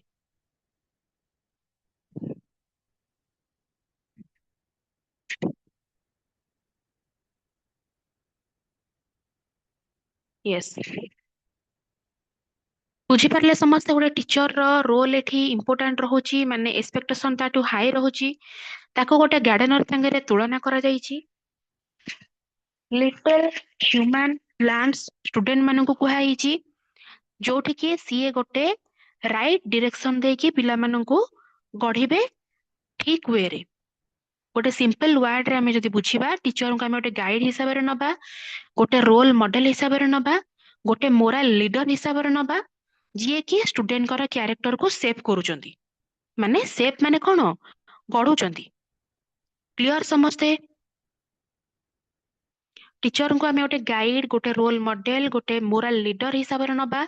S2: यस बुझी पारले समस्त गोटे टीचर रो रोल एठी इंपोर्टेंट रहउची माने एक्सपेक्टेशन ताटू हाई रहउची ताको गोटे गार्डनर संगे रे तुलना करा जाईची लिटिल ह्यूमन प्लांट्स स्टूडेंट मानकु कुहाईची जोठी कि सीए गोटे राइट डायरेक्शन देकी पिला मानकु गढ़िबे ठीक वे रे गोटे सिंपल वर्ड रे हमें जदि बुझिबा टीचर को हमें गोटे गाइड हिसाब रे नबा गोटे रोल मॉडल हिसाब रे नबा गोटे मोरल लीडर हिसाब रे नबा जिए कि स्टूडेंट कर कैरेक्टर को सेव करूचंती माने सेव माने कोन गढ़ुचंती क्लियर समस्ते टीचर को हमें गोटे गाइड गोटे रोल मॉडल गोटे मोरल लीडर हिसाब रे नबा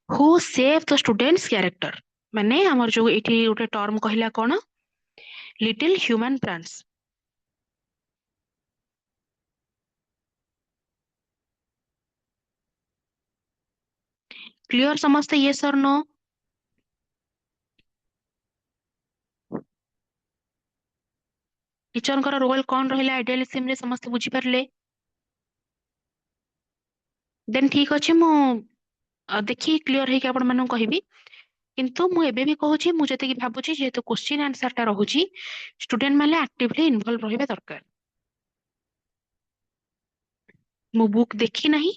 S2: who save the students character माने हमर जो एठी गोटे टर्म कहिला कोन लिटिल ह्यूमन प्लांट्स क्लियर समस्ते यस और नो टीचर कर रोल कौन रहिला आइडियलिज्म रे समस्त बुझी पारले देन ठीक अछि मु देखि क्लियर हे कि आपण मानु कहिबी किंतु मु एबे भी कहूची मु जते कि भाबुची जेहेतु क्वेश्चन आंसर ता रहुची स्टूडेंट माने एक्टिवली इन्वॉल्व रहिबा दरकार मु बुक देखि नाही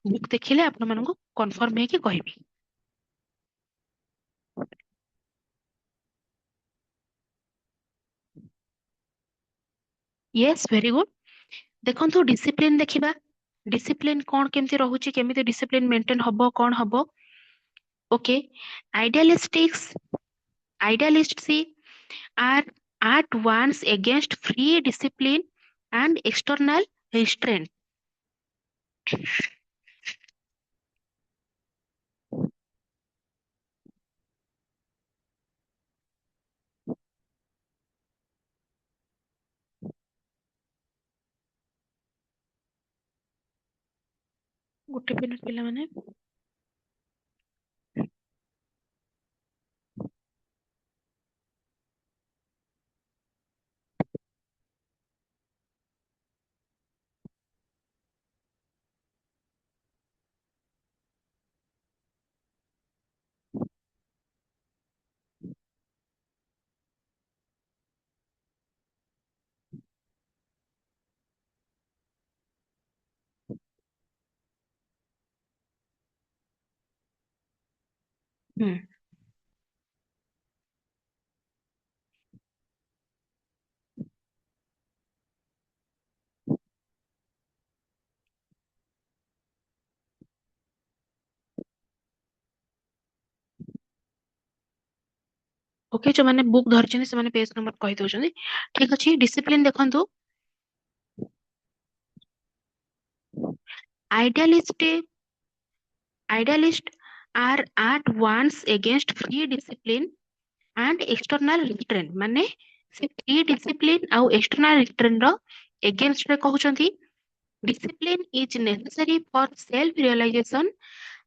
S2: बुक देखिले आपण मानु कन्फर्म हे कि कहिबी यस वेरी गुड देखंतु डिसिप्लिन देखिबा डिसिप्लिन कोन केमति रहुची केमिति डिसिप्लिन मेंटेन हबो कोन हबो okay idealists are at once against free discipline and external restraint ଗୋଟେ ମିନିଟ୍ ପିଲାମାନେ। ହୁଁ ଓକେ, ଯୋଉମାନେ ବୁକ୍ ଧରିଛନ୍ତି ସେମାନେ ପେଜ ନମ୍ବର କହି ଦଉଛନ୍ତି। ଠିକ ଅଛି, ଡିସିପ୍ଲିନ ଦେଖନ୍ତୁ। Idealist idealists are at once against free discipline and external restraint। ମାନେ ସେ free discipline ଆଉ external restraint ର against ରେ କହୁଛନ୍ତି। Discipline is necessary for self realization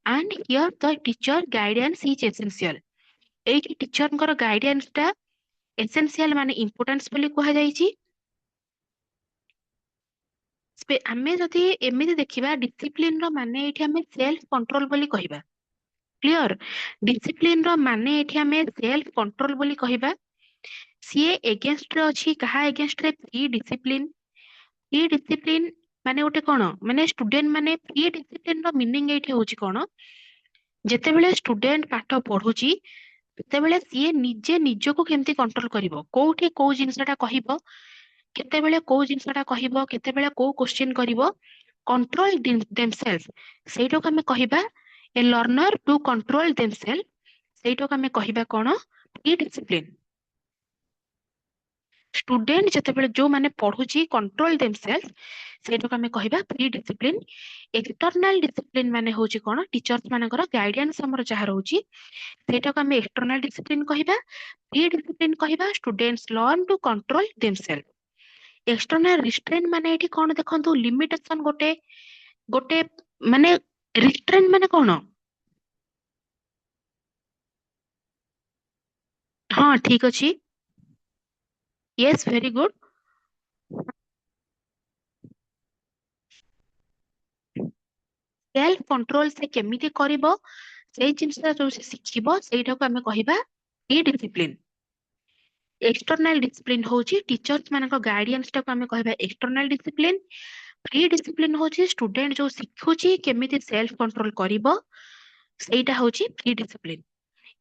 S2: and here the teacher guidance is essential। ଏଇଠି ଟିଚରଙ୍କର ଗାଇଡାନ୍ସ ଟା essential ମାନେ importance ବୋଲି କୁହାଯାଇଛି। ଆମେ ଯଦି ଏମିତି ଦେଖିବା ଡିସିପ୍ଲିନ ର ମାନେ ଏଇଠି ଆମେ ସେଲ୍ଫ କଣ୍ଟ୍ରୋଲ ବୋଲି କହିବା। କ୍ଲିୟର, ଡିସିପ୍ଲିନ ର ମାନେ ଏଠି ଆମେ ସେଲ୍ଫ କଣ୍ଟ୍ରୋଲ ବୋଲି କହିବା। ସିଏ ଏଗେନଷ୍ଟ ରେ ଅଛି, କାହା ଏଗେନଷ୍ଟ ରେ? Free discipline. ଫ୍ରି ଡିସିପ୍ଲିନ ମାନେ ଗୋଟେ କଣ, ମାନେ ଷ୍ଟୁଡେଣ୍ଟ ମାନେ ଫ୍ରି ଡିସିପ୍ଲିନ ର ମିନିଂ ଏଇଠି ହଉଛି କଣ? ଯେତେବେଳେ ଷ୍ଟୁଡେଣ୍ଟ ପାଠ ପଢୁଛି ସେତେବେଳେ ସିଏ ନିଜେ ନିଜକୁ କେମିତି କଣ୍ଟ୍ରୋଲ କରିବ, କୋଉଠି କୋଉ ଜିନିଷଟା କହିବ, କେତେବେଳେ କୋଉ ଜିନିଷଟା କହିବ, କେତେବେଳେ କୋଉ କ୍ୱେଶ୍ଚିନ୍ କରିବ, କଣ୍ଟ୍ରୋଲ ଦେମସେଲ୍ଫ, ସେଇଟାକୁ ଆମେ କହିବା ଏ ଲର୍ନର ଟୁ କଣ୍ଟ୍ରୋଲ ଦେମସେଲ୍ଫ। ସେଇଟାକୁ ଆମେ କହିବା କଣ? Free discipline. ଷ୍ଟୁଡେଣ୍ଟ ଯେତେବେଳେ ଯୋଉମାନେ ପଢୁଛି କଣ୍ଟ୍ରୋଲ ଦେମସେଲ୍ଫ, ସେଇଟାକୁ ଆମେ କହିବା ଫ୍ରି ଡିସିପ୍ଲିନ। ଏକ୍ସଟର୍ନାଲ ଡିସିପ୍ଲିନ ମାନେ ହଉଛି କଣ? ଟିଚର୍ସ ମାନଙ୍କର ଗାଇଡାନ୍ସ ଆମର ଯାହା ରହୁଛି ସେଇଟାକୁ ଆମେ ଏକ୍ସଟର୍ନାଲ ଡିସିପ୍ଲିନ କହିବା। ଫ୍ରି ଡିସିପ୍ଲିନ କହିବା students learn to control themselves. External restraint ମାନେ ଏଠି କଣ ଦେଖନ୍ତୁ, ଲିମିଟେସନ ଗୋଟେ ଗୋଟେ ମାନେ ରିଷ୍ଟ୍ରେଣ୍ଟ ମାନେ କଣ? ହଁ ଠିକ ଅଛି, Yes very good. Self control ସେ କେମିତି କରିବ, ସେଇ ଜିନିଷଟା ଯୋଉ ସେ ଶିଖିବ ସେଇଟାକୁ ଆମେ କହିବା ଫ୍ରି ଡିସିପ୍ଲିନ। ଏକ୍ସଟର୍ନାଲ ଡିସିପ୍ଲିନ ହଉଛି ଟିଚର୍ସ ମାନଙ୍କ ଗାଇଡାନ୍ସ ଟାକୁ ଆମେ କହିବା ଏକ୍ସଟର୍ନାଲ ଡିସିପ୍ଲିନ। ଫ୍ରି ଡିସିପ୍ଲିନ ହଉଛି ଷ୍ଟୁଡେଣ୍ଟ ଯୋଉ ଶିଖୁଛି କେମିତି ସେଲ୍ଫ କଣ୍ଟ୍ରୋଲ କରିବ, ସେଇଟା ହଉଛି ଫ୍ରି ଡିସିପ୍ଲିନ।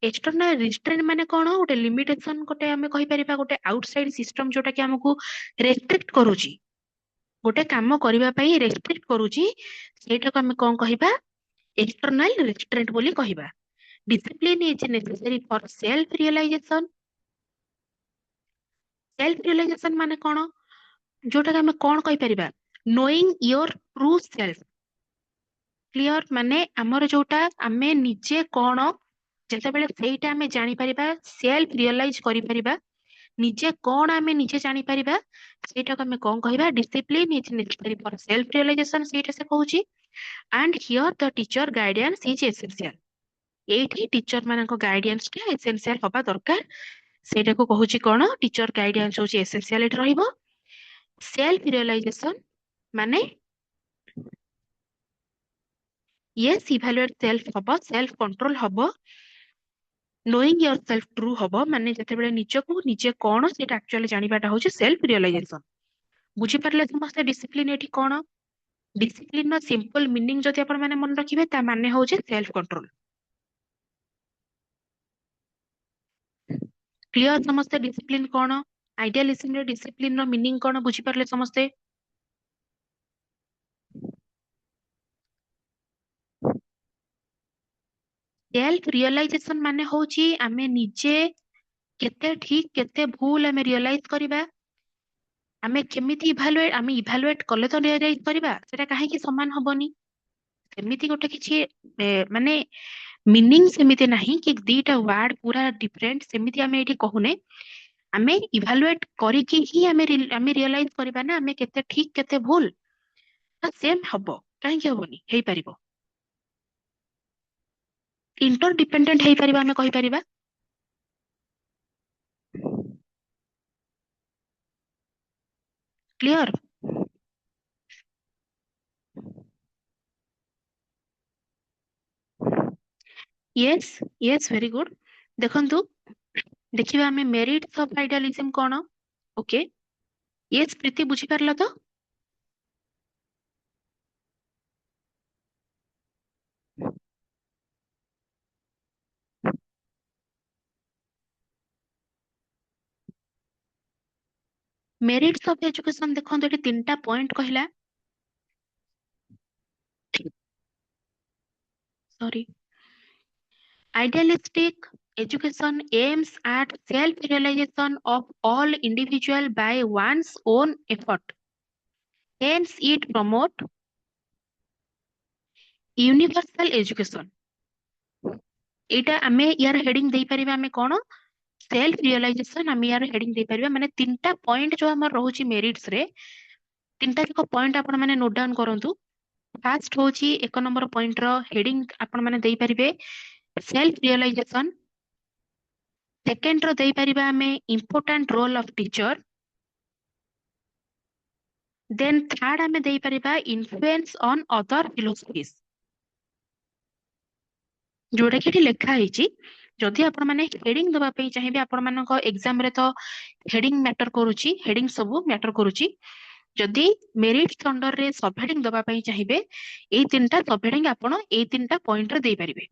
S2: ଏକ୍ସଟର୍ନାଲ ରିଷ୍ଟ୍ରେଣ୍ଟ ମାନେ କଣ? ଗୋଟେ ଲିମିଟେସନ, ଗୋଟେ ଆମେ କହିପାରିବା ଗୋଟେ ଆଉଟସାଇଡ ସିଷ୍ଟମ ଯୋଉଟା କି ଆମକୁ ରେଷ୍ଟ୍ରିକ୍ଟ କରୁଛି, ଗୋଟେ କାମ କରିବା ପାଇଁ ରେଷ୍ଟ୍ରିକ୍ଟ କରୁଛି, ସେଇଟାକୁ ଆମେ କଣ କହିବା? ଏକ୍ସଟର୍ନାଲ ରେଷ୍ଟ୍ରେଣ୍ଟ ବୋଲି କହିବା। Discipline is necessary for self realization. Self realization ମାନେ କଣ? ଯୋଉଟାକି ଆମେ କଣ କହିପାରିବା? Knowing your true self. Clear, ମାନେ ଆମର ଯୋଉଟା ଆମେ ନିଜେ କଣ, ଯେତେବେଳେ ସେଇଟା ଆମେ ଜାଣିପାରିବା, ସେଲ୍ଫ ରିଅଲାଇଜ କରିପାରିବା, ନିଜେ କଣ ଆମେ ନିଜେ ଜାଣିପାରିବା, ସେଇଟାକୁ ଆମେ କଣ କହିବା? Discipline is necessary for self realization, ସେଇଟା ସେ କହୁଛି। And here the teacher guidance is essential. ଏଇଠି ଟିଚର ମାନଙ୍କ ଗାଇଡାନ୍ସ ଟା ଏସେନ୍ସିଆଲ ହବା ଦରକାର, ସେଇଟାକୁ କହୁଛି କଣ? ଟିଚର ଗାଇଡାନ୍ସ ହଉଛି ଏସେନ୍ସିଆଲ ଏଠି ରହିବ। ସେଲ୍ଫ ରିଅଲାଇଜେସନ ମାନେ ୟେସ୍ ଇଭାଲୁଏଟ ସେଲ୍ଫ ହବ, ସେଲ୍ଫ କଣ୍ଟ୍ରୋଲ ହବ। ନୋଇଂ ୟୋର ସେଲ୍ଫ ଟ୍ରୁ ହବ, ମାନେ ଯେତେବେଳେ ନିଜକୁ ନିଜେ କଣ ସେଇଟା ଆକ୍ଚୁଆଲି ଜାଣିବାଟା ହଉଛି ସେଲ୍ଫ ରିଅଲାଇଜେସନ। ବୁଝିପାରିଲେ ସମସ୍ତେ ଡିସିପ୍ଲିନ ଏଠି କଣ? ଡିସିପ୍ଲିନ ର ସିମ୍ପଲ ମିନିଂ ଯଦି ଆପଣ ମାନେ ମନେ ରଖିବେ, ତା ମାନେ ହଉଛି ସେଲ୍ଫ କଣ୍ଟ୍ରୋଲ। କ୍ଲିୟର ସମସ୍ତେ ଡିସିପ୍ଲିନ କଣ? ଆଇଡିଆଲିଜିମ ରେ ଡିସିପ୍ଲିନ ର ମିନିଂ କଣ ବୁଝିପାରିଲେ ସମସ୍ତେ? ସେଲ୍ଫ ରିଅଲାଇଜେସନ ମାନେ ହଉଛି ଆମେ ନିଜେ କେତେ ଠିକ କେତେ ଭୁଲ ଆମେ ରିଅଲାଇଜ କରିବା। ଆମେ କେମିତି ଆମେ ଇଭାଲୁଏଟ କଲେ ତ ରିଅଲାଇଜ କରିବା, ସେଟା କାହିଁକି ସମାନ ହବନି? ସେମିତି ଗୋଟେ କିଛି ମାନେ ମିନିଂ ସେମିତି ନାହିଁ କି ଦିଟା ୱାର୍ଡ ପୁରା ଡିଫରେଣ୍ଟ, ସେମିତି ଆମେ ଏଇଠି କହୁନେ। ଆମେ ଇଭାଲୁଏଟ କରିକି ହିଁ ଆମେ ରିଅଲାଇଜ କରିବା ନା ଆମେ କେତେ ଠିକ କେତେ ଭୁଲ। ତ ସେମ ହବ, କାହିଁକି ହବନି? ହେଇପାରିବ। इंटरडिपेंडेंट हेई परिबा हमें कहि परिबा clear yes yes very good देखंतु देखिबा हमें मेरिट्स ऑफ आइडियलिज्म कोन ओके यस प्रीति बुझी परला तो मेरिट्स ऑफ एजुकेशन देखंतु एटी तीनटा पॉइंट कहला sorry idealistic education aims at self-realization of all individual by one's own effort. Hence, it promote universal education. एटा आमे यार हेडिंग देई परिबा आमे कोन सेल्फ रियलाइजेशन आमे यार हेडिंग देई परिबा माने तीनटा पॉइंट जो हमर रहउची मेरिट्स रे तीनटा को पॉइंट आपण माने नोट डाउन करंतु फर्स्ट होची एक नंबर पॉइंट रो हेडिंग आपण माने देई परिबे सेल्फ रियलाइजेशन सेकंड रो देई परिबा आमे important role of teacher then third आमे देई परिबा इन्फ्लुएंस ऑन अदर फिलोसफीज जोटा कि लेखा है जदि आपण माने हेडिंग दबा पे चाहिए आपण मानक एग्जाम रे तो हेडिंग मैटर करूची हेडिंग सब मैटर करूची जदि मेरिट अंडर रे सब हेडिंग दबा पे चाहिए ए तीनटा सब हेडिंग आपण ए तीनटा पॉइंट रे देई परिबे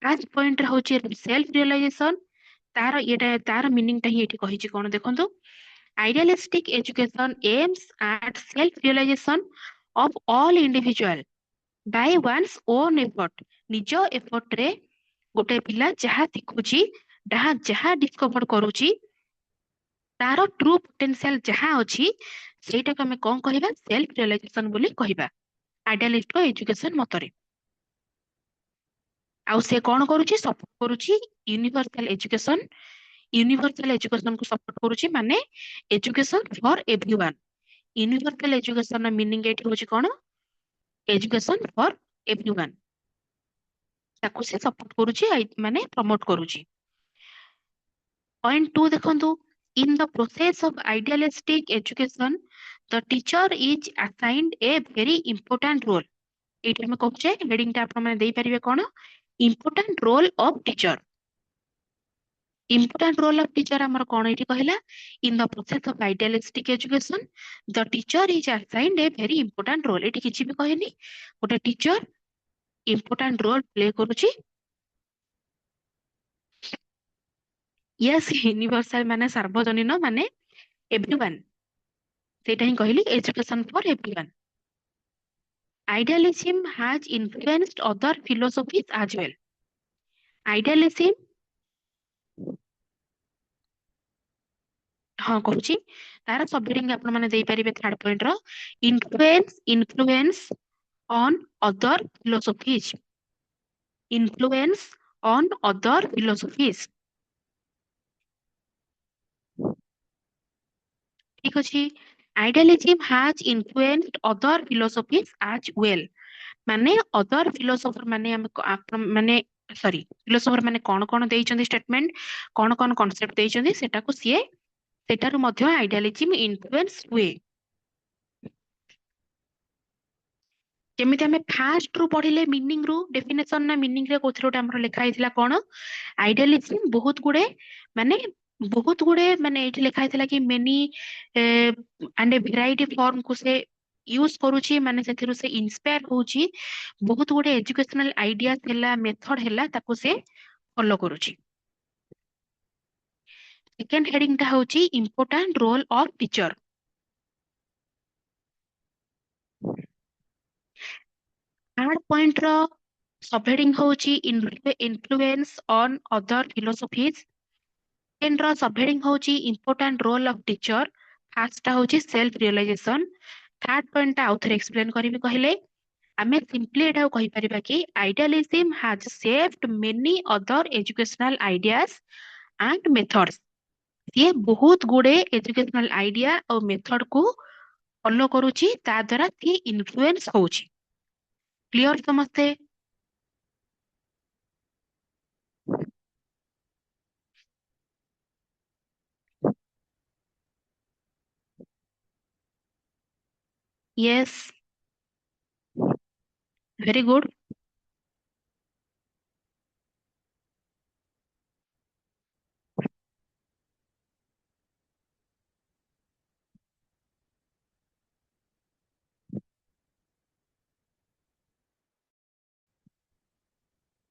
S2: फर्स्ट पॉइंट रे होची सेल्फ रियलाइजेशन तार एटा तार मीनिंग ता ही एठी कहिची कोन देखंतु idealistic education aims at self realisation of all individual by one's own effort निज एफर्ट रे गोटे पिला जहा शिखुची जहा डिस्कवर करूची तार ट्रू पोटेंशियल जहा अछि सेटा को हमें कोन कहिबा सेल्फ रियलाइजेशन बोली कहिबा आइडियलिस्ट को एजुकेशन मतरे आउ से कोन करूची सपोर्ट करूची यूनिवर्सल एजुकेशन को सपोर्ट करूची माने education for everyone universal education meaning एठी होची कोन एजुकेशन फॉर एवरीवन ताको से सपोर्ट करूची माने प्रमोट करूची पॉइंट 2 देखंतु in the process of idealistic education the teacher is assigned a very important role एठी हम कहचे हेडिंग टा आपण माने देई परिबे कोन important role of teacher important role of teacher हमर कोन एठी कहला in the process of idealistic education the teacher is assigned a very important role एठी किछि भी कहनी गोटे टीचर important role play करूची यस यूनिवर्सल माने सार्वजनीन माने एवरीवन सेटा ही कहली education for everyone idealism has influenced other philosophies as well idealism हाँ कहूची तार सब हेडिंग आपण माने देई परिबे थर्ड पॉइंट रो influence on other philosophies influence on other philosophies ठीक अछि idealism has influenced other philosophies as well माने अदर फिलोसोफर माने माने सॉरी फिलोसोफर माने कोन कोन देइचंदी स्टेटमेंट कोन कोन कांसेप्ट देइचंदी सेटा को सीए सेटारु मध्य आइडियलिज्म इन्फ्लुएंस हुए जेमिति हमें फास्ट रु पढिले मीनिंग रु डेफिनेशन ना मीनिंग रे कोथरोटा हमर लेखा हितला कोन आइडियलिज्म बहुत गुडे माने एठी लेखा हितला कि many and A variety form को से यूज करूची माने सेथिरु से इंस्पायर होची बहुत गुडे एजुकेशनल आइडियाज हेला मेथड हेला ताको से फॉलो करूची सेकंड हेडिंग ता होची important role of teacher third point रो सब हेडिंग होची influence on other philosophies second रो सब हेडिंग होची important role of teacher first ता होची सेल्फ रियलाइजेशन थर्ड पॉइंट ता आउथर एक्सप्लेन करिवि कहले आमे सिंपली एटा कहि परिबा कि idealism has shaped many other educational ideas and methods ये बहुत गुडे एजुकेशनल आइडिया और मेथड को फॉलो करूची ता द्वारा ये इन्फ्लुएंस होची क्लियर समझते Yes, very good.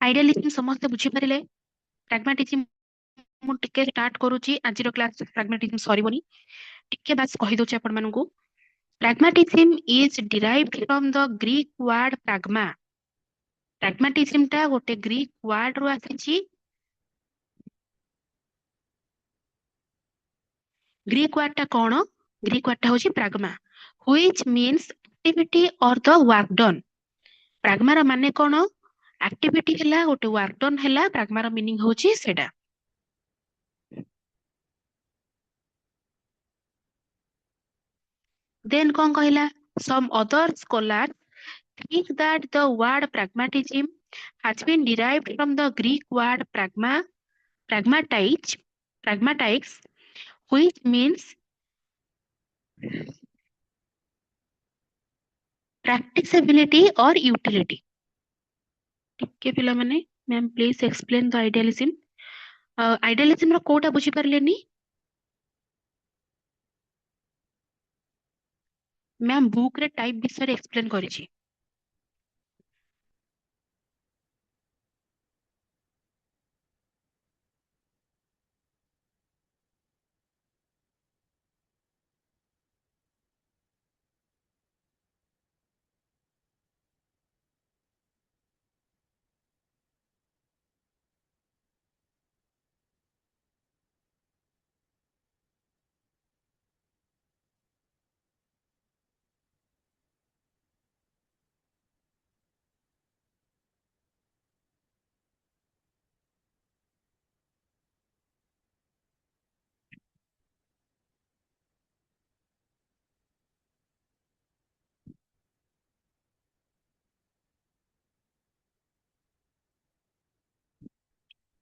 S2: Idealism ସମସ୍ତେ ବୁଝିପାରିଲେ? Pragmatism ମୁଁ ଟିକେ ଷ୍ଟାର୍ଟ କରୁଛି, ଆଜିର କ୍ଲାସ ପ୍ରାଗ୍ମାଟିଜମ ସରିବନି, ଟିକେ ବାସ୍ କହିଦଉଛି ଆପଣ ମାନଙ୍କୁ। Pragmatism is derived from the Greek word pragma. Pragmatism ଟା ଗୋଟେ ଗ୍ରୀକ ୱାର୍ଡ ରୁ ଆସିଛି। ଗ୍ରୀକ ୱାର୍ଡ ଟା କଣ? ଗ୍ରୀକ ୱାର୍ଡ ଟା ହଉଛି ପ୍ରାଗ୍ମା, which means activity or the work done। ପ୍ରାଗ୍ମାର ମାନେ କଣ? ଆକ୍ଟିଭିଟି ହେଲା, ଗୋଟେ ୱାର୍କ ଡନ୍ ହେଲା, ପ୍ରାଗ୍ମାର ମିନିଂ ହଉଛି ସେଟା। ଦେନ୍ କଣ କହିଲା? some other scholars think that the word pragmatism has been derived from the Greek word pragmatize, pragmatics, which means practicability or utility। ଟିକେ ପିଲାମାନେ, ମ୍ୟାମ୍ ପ୍ଲିଜ ଏକ୍ସପ୍ଲେନ୍ ଦ ଆଇଡିଆଲିଜିମ୍। ଆଇଡିଆଲିଜିମ୍ ର କୋଉଟା ବୁଝିପାରିଲେନି? ମ୍ୟାମ୍ ବୁକ୍ ରେ ଟାଇପ ବିଷୟରେ ଏକ୍ସପ୍ଲେନ୍ କରିଛି।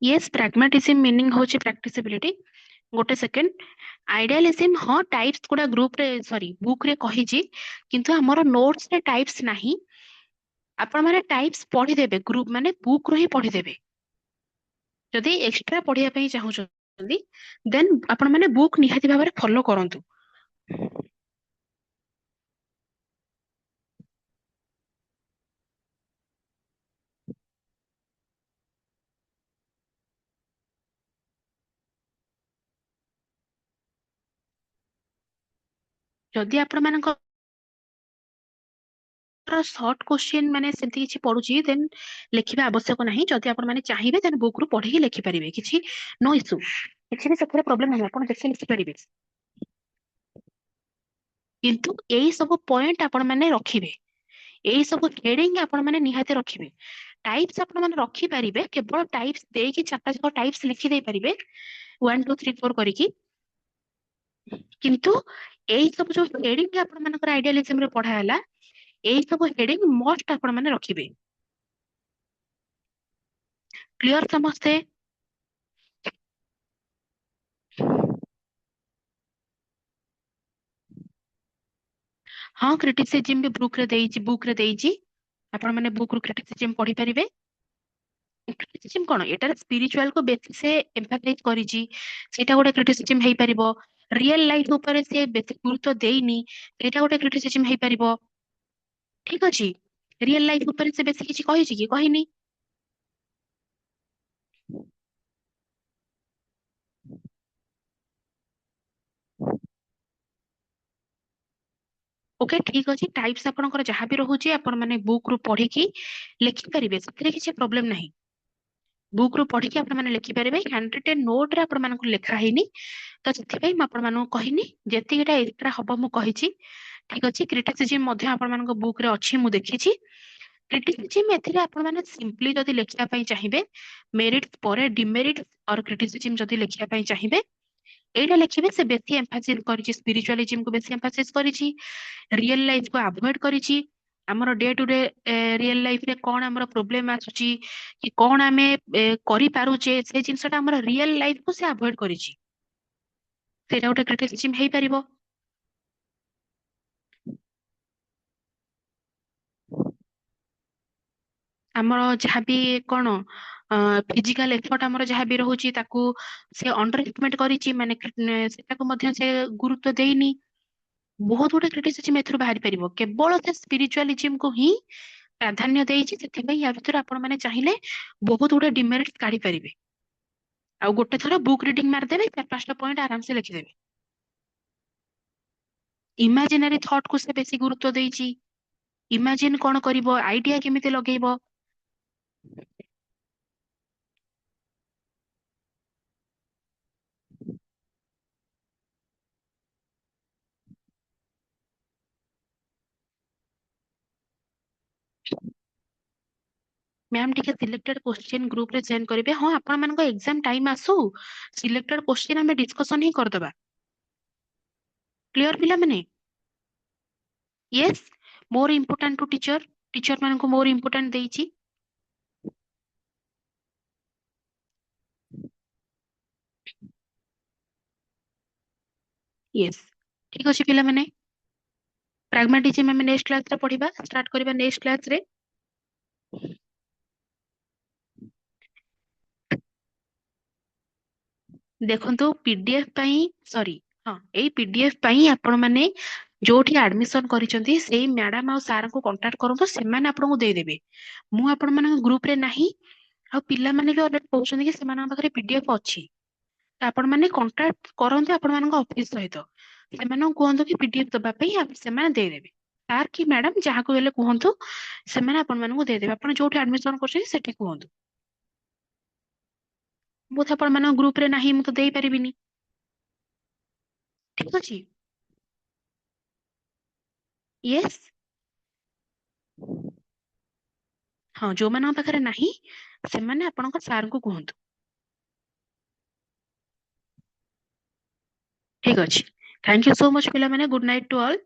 S2: ୟେସ୍, ପ୍ରାଗ୍ମାଟିଜିମ୍ ମିନିଂ ହଉଛି ପ୍ରାକ୍ଟିସିବିଲିଟି। ଗୋଟେ second, ଆଇଡିଆଲିଜିମ୍ ହଁ ଟାଇପ୍ସ ଗୁଡା ଗ୍ରୁପରେ ସରି ବୁକ୍ ରେ କହିଛି, କିନ୍ତୁ ଆମର ନୋଟ୍ସ ରେ ଟାଇପ୍ସ ନାହିଁ। ଆପଣ ମାନେ ଟାଇପ୍ସ ପଢିଦେବେ, ଗ୍ରୁପ ମାନେ ବୁକ୍ ରୁ ହିଁ ପଢିଦେବେ। ଯଦି ଏକ୍ସଟ୍ରା ପଢିବା ପାଇଁ ଚାହୁଁଛନ୍ତି ଦେନ୍ ଆପଣ ମାନେ ବୁକ୍ ନିହାତି ଭାବରେ ଫଲୋ କରନ୍ତୁ। ଯଦି ଆପଣ ମାନଙ୍କ ସର୍ଟ କୋଶ୍ଚିନ୍ ମାନେ ସେମିତି କିଛି ପଡୁଛି ଦେନ୍ ଲେଖିବା ଆବଶ୍ୟକ ନାହିଁ। ଯଦି ଆପଣ ମାନେ ଚାହିଁବେ ଦେନ୍ ବୁକ୍ ରୁ ପଢିକି ଲେଖିପାରିବେ, କିଛି ନୋ ଇସ୍ୟୁ, କିଛି ବି ସେଥିରେ ପ୍ରୋବ୍ଲେମ ନାହିଁ, ଆପଣ ଦେଖି ଲେଖିପାରିବେ। କିନ୍ତୁ ଏଇ ସବୁ ପଏଣ୍ଟ ଆପଣ ମାନେ ରଖିବେ, ଏଇ ସବୁ ହେଡିଙ୍ଗ ଆପଣ ମାନେ ନିହାତି ରଖିବେ। ଟାଇପ୍ସ ଆପଣ ମାନେ ରଖିପାରିବେ, କେବଳ ଟାଇପ୍ସ ଦେଇକି 4ଟା ଟାଇପ୍ସ ଲେଖି ଦେଇ ପାରିବେ 1 2 3 4 କରିକି। କିନ୍ତୁ ଏଇ ସବୁ ଯୋଉ ହେଡିଙ୍ଗ ଆପଣ ମାନଙ୍କର ଆଇଡିଆଲିଜିମ୍ ରେ ପଢା ହେଲା, ଏଇ ସବୁ ହେଡିଙ୍ଗ ମଷ୍ଟ ଆପଣ ମାନେ ରଖିବେ। କ୍ଲିୟର ସମସ୍ତେ? ହଁ, କ୍ରିଟିସିଜିମ୍ ବି ବୁକ୍ ରେ ଦେଇଛି, ଆପଣ ମାନେ ବୁକ୍ ରୁ କ୍ରିଟିସିଜିମ୍ ପଢି ପାରିବେ। କ୍ରିଟିସିଜିମ୍ କଣ, ଏଟାରେ ସ୍ପିରିଚୁଆଲ କୁ ବେଶୀ ସେ ଏମ୍ଫାସାଇଜ କରିଛି, ସେଇଟା ଗୋଟେ କ୍ରିଟିସିଜିମ୍ ହେଇପାରିବ। ରିଏଲ ଲାଇଫ ଉପରେ ସେ ବେଶୀ ଗୁରୁତ୍ୱ ଦେଇନି, ସେଇଟା ଗୋଟେ କ୍ରିଟିସିଜିମ୍ ହେଇପାରିବ। ଠିକ ଅଛି, ରିଏଲ ଲାଇଫ ଉପରେ ସେ ବେଶୀ କିଛି କହିଛି କି? କହିନି। ଓକେ, ଠିକ ଅଛି, ଟାଇପ୍ସ ଆପଣଙ୍କର ଯାହା ବି ରହୁଛି ଆପଣ ମାନେ ବୁକ୍ ରୁ ପଢିକି ଲେଖିପାରିବେ, ସେଥିରେ କିଛି ପ୍ରୋବ୍ଲେମ ନାହିଁ। ବୁକ୍ ରୁ ପଢିକି ଆପଣ ମାନେ ଲେଖିପାରିବେ। ହ୍ୟାଣ୍ଡ ରିଟେନ୍ ନୋଟ ରେ ଆପଣ ମାନଙ୍କୁ ଲେଖା ହେଇନି, ତ ସେଥିପାଇଁ ମୁଁ ଆପଣ ମାନଙ୍କୁ କହିନି, ଯେତିକିଟା ଏକ୍ସଟ୍ରା ହବ ମୁଁ କହିଛି। ଠିକ ଅଛି, କ୍ରିଟିସିଜିମ୍ ମଧ୍ୟ ଆପଣ ମାନଙ୍କ ବୁକ୍ ରେ ଅଛି, ମୁଁ ଦେଖିଛି। କ୍ରିଟିସିଜିମ୍ ଏଥିରେ ଆପଣ ମାନେ ସିମ୍ପଲି ଯଦି ଲେଖିବା ପାଇଁ ଚାହିଁବେ, ମେରିଟ ପରେ ଡିମେରିଟ ଅର କ୍ରିଟିସିଜିମ୍ ଯଦି ଲେଖିବା ପାଇଁ ଚାହିଁବେ, ଏଇଟା ଲେଖିବେ। ସେ ବେଶୀ ଏମ୍ଫାସିସ୍ କରିଛି ସ୍ପିରିଚୁଆଲିଜିମ୍ କୁ, ବେଶୀ ଏମ୍ଫାସିସ୍ କରିଛି, ରିଏଲ ଲାଇଫ କୁ ଆଭଏଡ କରିଛି। ଆମର day to day real life ରେ କଣ ଆମର ପ୍ରୋବ୍ଲେମ ଆସୁଛି କି କଣ ଆମେ କରିପାରୁଛେ, ସେ ଜିନିଷଟା ଆମର ରିଏଲ ଲାଇଫ କୁ ସେ ଆଭଏଡ କରିଛି, ସେଇଟା ଗୋଟେ କ୍ରିଟିସିଜିମ୍ ହେଇପାରିବ। ଆମର ଯାହାବି କଣ ଫିଜିକାଲ ଏଫର୍ଟ ଆମର ଯାହାବି ରହୁଛି ତାକୁ ସେ ଅଣ୍ଡର ଏସ୍ଟିମେଟ କରିଛି, ମାନେ ସେଟାକୁ ମଧ୍ୟ ସେ ଗୁରୁତ୍ୱ ଦେଇନି। ବହୁତ ଗୁଡେ କ୍ରିଟିସିଜିମ୍ ଏଥିରୁ ବାହାରି ପାରିବ। କେବଳ ସେ ସ୍ପିରିଚୁଆଲିଜିମ୍ କୁ ହିଁ ପ୍ରାଧାନ୍ୟ ଦେଇଛି, ସେଥିପାଇଁ ୟା ଭିତରେ ଆପଣ ମାନେ ଚାହିଁଲେ ବହୁତ ଗୁଡେ ଡିମେରିଟ କାଢି ପାରିବେ। ଆଉ ଗୋଟେ ଥର ବୁକ୍ ରିଡିଂ ମାରିଦେବେ, 4-5ଟା ପଏଣ୍ଟ ଆରାମସେ ଲେଖିଦେବେ। ଇମାଜିନାରୀ ଥଟ୍ କୁ ସେ ବେଶୀ ଗୁରୁତ୍ୱ ଦେଇଛି। ଇମାଜିନ କଣ କରିବ, ଆଇଡିଆ କେମିତି ଲଗେଇବ। ମ୍ୟାମ୍ ଟିକେ ସିଲେକ୍ଟେଡ କ୍ୱେଶ୍ଚିନ୍ ଗ୍ରୁପ ରେ ସେଣ୍ଡ କରିବେ। ହଁ, ଆପଣ ମାନଙ୍କ ଏକ୍ସାମ ଟାଇମ ଆସୁ, ସିଲେକ୍ଟେଡ କ୍ୱେଶ୍ଚିନ୍ ଆମେ ଡିସ୍କସନ ହିଁ କରିଦବା। କ୍ଲିୟର ପିଲାମାନେ? ୟେସ୍, ମୋର ଇମ୍ପୋର୍ଟାଣ୍ଟ ଟୁ ଟିଚର, ଟିଚର ମାନଙ୍କୁ ମୋର ଇମ୍ପୋର୍ଟାଣ୍ଟ ଦେଇଛି। ୟେସ୍, ଠିକ ଅଛି ପିଲାମାନେ। ପ୍ରାଗ୍ମାଟିଜିମ୍ ଆମେ ନେକ୍ସଟ କ୍ଲାସରେ ପଢିବା, ଷ୍ଟାର୍ଟ କରିବା ନେକ୍ସଟ କ୍ଲାସରେ। ଦେଖନ୍ତୁ ପିଡିଏଫ ପାଇଁ, ସରି, ହଁ, ଏଇ ପିଡିଏଫ ପାଇଁ ଆପଣ ମାନେ ଯୋଉଠି ଆଡମିସନ କରିଛନ୍ତି ସେଇ ମ୍ୟାଡାମ ଆଉ ସାରଙ୍କୁ କଣ୍ଟାକ୍ଟ କରନ୍ତୁ, ସେମାନେ ଆପଣଙ୍କୁ ଦେଇଦେବେ। ମୁଁ ଆପଣ ମାନଙ୍କ ଗ୍ରୁପରେ ନାହିଁ, ଆଉ ପିଲାମାନେ ବି ଅଲରେଡି କହୁଛନ୍ତି କି ସେମାନଙ୍କ ପାଖରେ ପିଡିଏଫ ଅଛି। ତ ଆପଣ ମାନେ କଣ୍ଟାକ୍ଟ କରନ୍ତୁ ଆପଣ ମାନଙ୍କ ଅଫିସ ସହିତ, ସେମାନଙ୍କୁ କୁହନ୍ତୁ କି ପିଡିଏଫ ଦବା ପାଇଁ, ସେମାନେ ଦେଇଦେବେ। ସାର୍ କି ମ୍ୟାଡାମ ଯାହାକୁ ହେଲେ କୁହନ୍ତୁ, ସେମାନେ ଆପଣ ମାନଙ୍କୁ ଦେଇଦେବେ। ଆପଣ ଯୋଉଠି ଆଡମିସନ କରୁଛନ୍ତି ସେଠି କୁହନ୍ତୁ। ବୋଧେ ଆପଣ ମାନଙ୍କ ଗ୍ରୁପରେ ନାହିଁ, ମୁଁ ତ ଦେଇପାରିବିନି। ଠିକ ଅଛି। ୟେସ୍, ହଁ, ଯୋଉମାନଙ୍କ ପାଖରେ ନାହିଁ ସେମାନେ ଆପଣଙ୍କ ସାରଙ୍କୁ କୁହନ୍ତୁ। ଠିକ ଅଛି। ଥ୍ୟାଙ୍କ ୟୁ ସୋ ମଚ୍ ପିଲାମାନେ, ଗୁଡ୍ ନାଇଟ୍ ଟୁ ଅଲ୍।